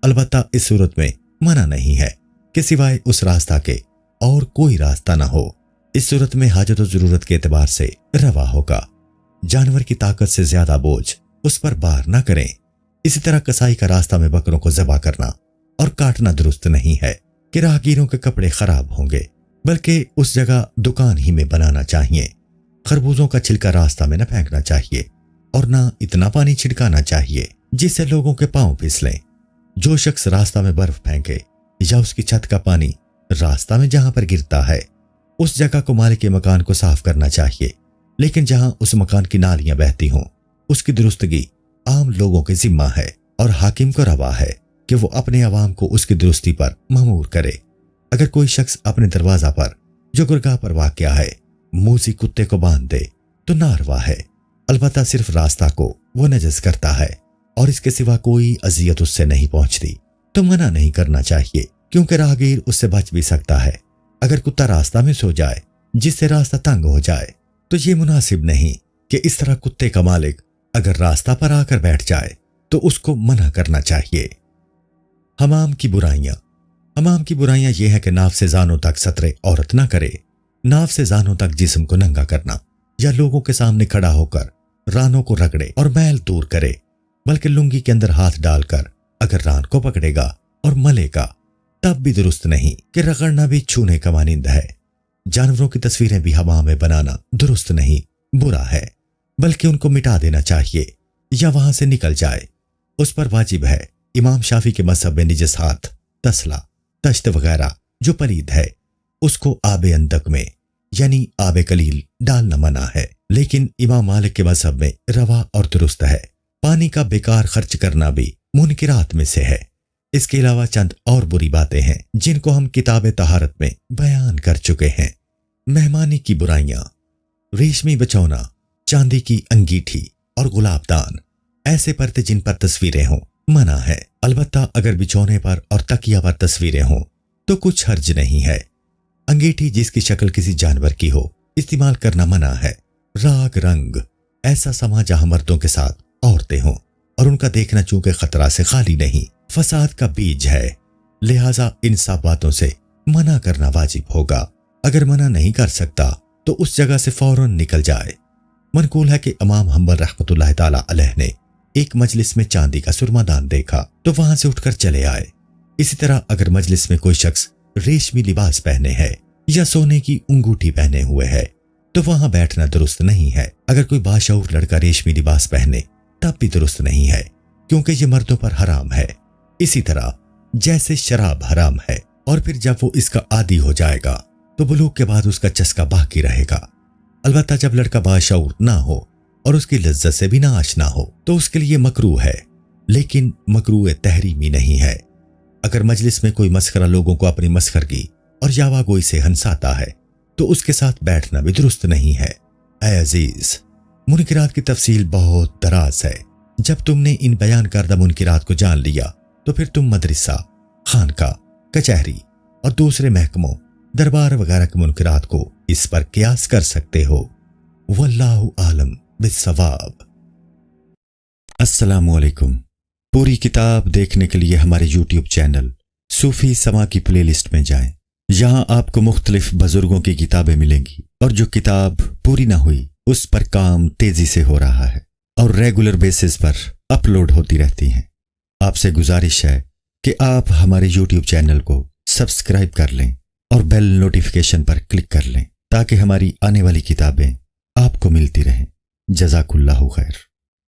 البتہ اس صورت میں منع نہیں ہے کہ سوائے اس راستہ کے اور کوئی راستہ نہ ہو۔ اس صورت میں حاجت و ضرورت کے اعتبار سے روا ہوگا۔ جانور کی طاقت سے زیادہ بوجھ اس پر بار نہ کریں۔ اسی طرح کسائی کا راستہ میں بکروں کو ذبح کرنا اور کاٹنا درست نہیں ہے کہ راہگیروں کے کپڑے خراب ہوں گے، بلکہ اس جگہ دکان ہی میں بنانا چاہیے۔ خربوزوں کا چھلکا راستہ میں نہ پھینکنا چاہیے، اور نہ اتنا پانی چھڑکانا چاہیے جس سے لوگوں کے پاؤں پھسلیں۔ جو شخص راستہ میں برف پھینکے یا اس کی چھت کا پانی راستہ میں جہاں پر گرتا ہے، اس جگہ کو مالک مکان کو صاف کرنا چاہیے، لیکن جہاں اس مکان کی نالیاں بہتی ہوں اس کی درستگی عام لوگوں کے ذمہ ہے، اور حاکم کو روا ہے کہ وہ اپنے عوام کو اس کی درستی پر مامور کرے۔ اگر کوئی شخص اپنے دروازہ پر جو گرگاہ پر واقع ہے موذی کتے کو باندھ دے تو ناروا ہے، البتہ صرف راستہ کو وہ نجس کرتا ہے اور اس کے سوا کوئی اذیت اس سے نہیں پہنچتی تو منع نہیں کرنا چاہیے، کیونکہ راہگیر اس سے بچ بھی سکتا ہے۔ اگر کتا راستہ میں سو جائے جس سے راستہ تنگ ہو جائے تو یہ مناسب نہیں کہ اس طرح کتے کا مالک اگر راستہ پر آ کر بیٹھ جائے تو اس کو منع کرنا چاہیے۔ حمام کی برائیاں۔ حمام کی برائیاں یہ ہے کہ ناف سے زانوں تک ستر عورت نہ کرے۔ ناف سے زانوں تک جسم کو ننگا کرنا یا لوگوں کے سامنے کھڑا ہو کر رانوں کو رگڑے اور میل دور کرے، بلکہ لنگی کے اندر ہاتھ ڈال کر اگر ران کو پکڑے گا اور ملے گا تب بھی درست نہیں کہ رگڑنا بھی چھونے کا مانند ہے۔ جانوروں کی تصویریں بھی حمام میں بنانا درست نہیں، برا ہے، بلکہ ان کو مٹا دینا چاہیے یا وہاں سے نکل جائے۔ اس پر واجب ہے۔ امام شافعی کے مذہب میں نجس ہاتھ، تسلا، تشت وغیرہ جو پلید ہے اس کو آب اندک میں یعنی آب قلیل ڈالنا منع ہے، لیکن امام مالک کے مذہب میں روا اور درست ہے۔ پانی کا بیکار خرچ کرنا بھی منکرات میں سے ہے۔ اس کے علاوہ چند اور بری باتیں ہیں جن کو ہم کتاب طہارت میں بیان کر چکے ہیں۔ مہمانی کی برائیاں۔ ریشمی بچونا، چاندی کی انگیٹھی اور گلاب دان، ایسے پردے جن پر تصویریں ہوں منع ہے، البتہ اگر بچھونے پر اور تکیا پر تصویریں ہوں تو کچھ حرج نہیں ہے۔ انگیٹھی جس کی شکل کسی جانور کی ہو استعمال کرنا منع ہے۔ راگ رنگ، ایسا سما جہاں مردوں کے ساتھ عورتیں ہوں اور ان کا دیکھنا چونکہ خطرہ سے خالی نہیں فساد کا بیج ہے، لہٰذا ان سب باتوں سے منع کرنا واجب ہوگا۔ اگر منع نہیں کر سکتا تو اس جگہ سے فوراً نکل جائے۔ منقول ہے کہ امام حنبل رحمۃ اللہ تعالی علیہ نے ایک مجلس میں چاندی کا سرما دان دیکھا تو وہاں سے اٹھ کر چلے آئے۔ اسی طرح اگر مجلس میں کوئی شخص ریشمی لباس پہنے ہے یا سونے کی انگوٹھی پہنے ہوئے ہے تو وہاں بیٹھنا درست نہیں ہے۔ اگر کوئی باشعور لڑکا ریشمی لباس پہنے تب بھی درست نہیں ہے، کیونکہ یہ مردوں پر حرام ہے، اسی طرح جیسے شراب حرام ہے، اور پھر جب وہ اس کا عادی ہو جائے گا تو بلوغ کے بعد اس کا چسکا باقی رہے گا۔ البتہ جب لڑکا باشعور نہ ہو اور اس کی لذت سے بھی نہ آشنا ہو تو اس کے لیے مکروہ ہے، لیکن مکروہ تحریمی نہیں ہے۔ اگر مجلس میں کوئی مسخرہ لوگوں کو اپنی مسخرگی اور یاوہ گوئی سے ہنساتا ہے تو اس کے ساتھ بیٹھنا بھی درست نہیں ہے۔ اے عزیز، منکرات کی تفصیل بہت دراز ہے۔ جب تم نے ان بیان کردہ منکرات کو جان لیا تو پھر تم مدرسہ، خانقاہ، کچہری اور دوسرے محکموں، دربار وغیرہ کے منکرات کو اس پر قیاس کر سکتے ہو۔ واللہ عالم بالصواب۔ السلام علیکم۔ پوری کتاب دیکھنے کے لیے ہمارے یوٹیوب چینل صوفی سما کی پلے لسٹ میں جائیں۔ یہاں آپ کو مختلف بزرگوں کی کتابیں ملیں گی، اور جو کتاب پوری نہ ہوئی اس پر کام تیزی سے ہو رہا ہے اور ریگولر بیسس پر اپلوڈ ہوتی رہتی ہیں۔ آپ سے گزارش ہے کہ آپ ہمارے یوٹیوب چینل کو سبسکرائب کر لیں اور بیل نوٹیفیکیشن پر کلک کر لیں تاکہ ہماری آنے والی کتابیں آپ کو ملتی رہیں۔ جزاک اللہ خیر۔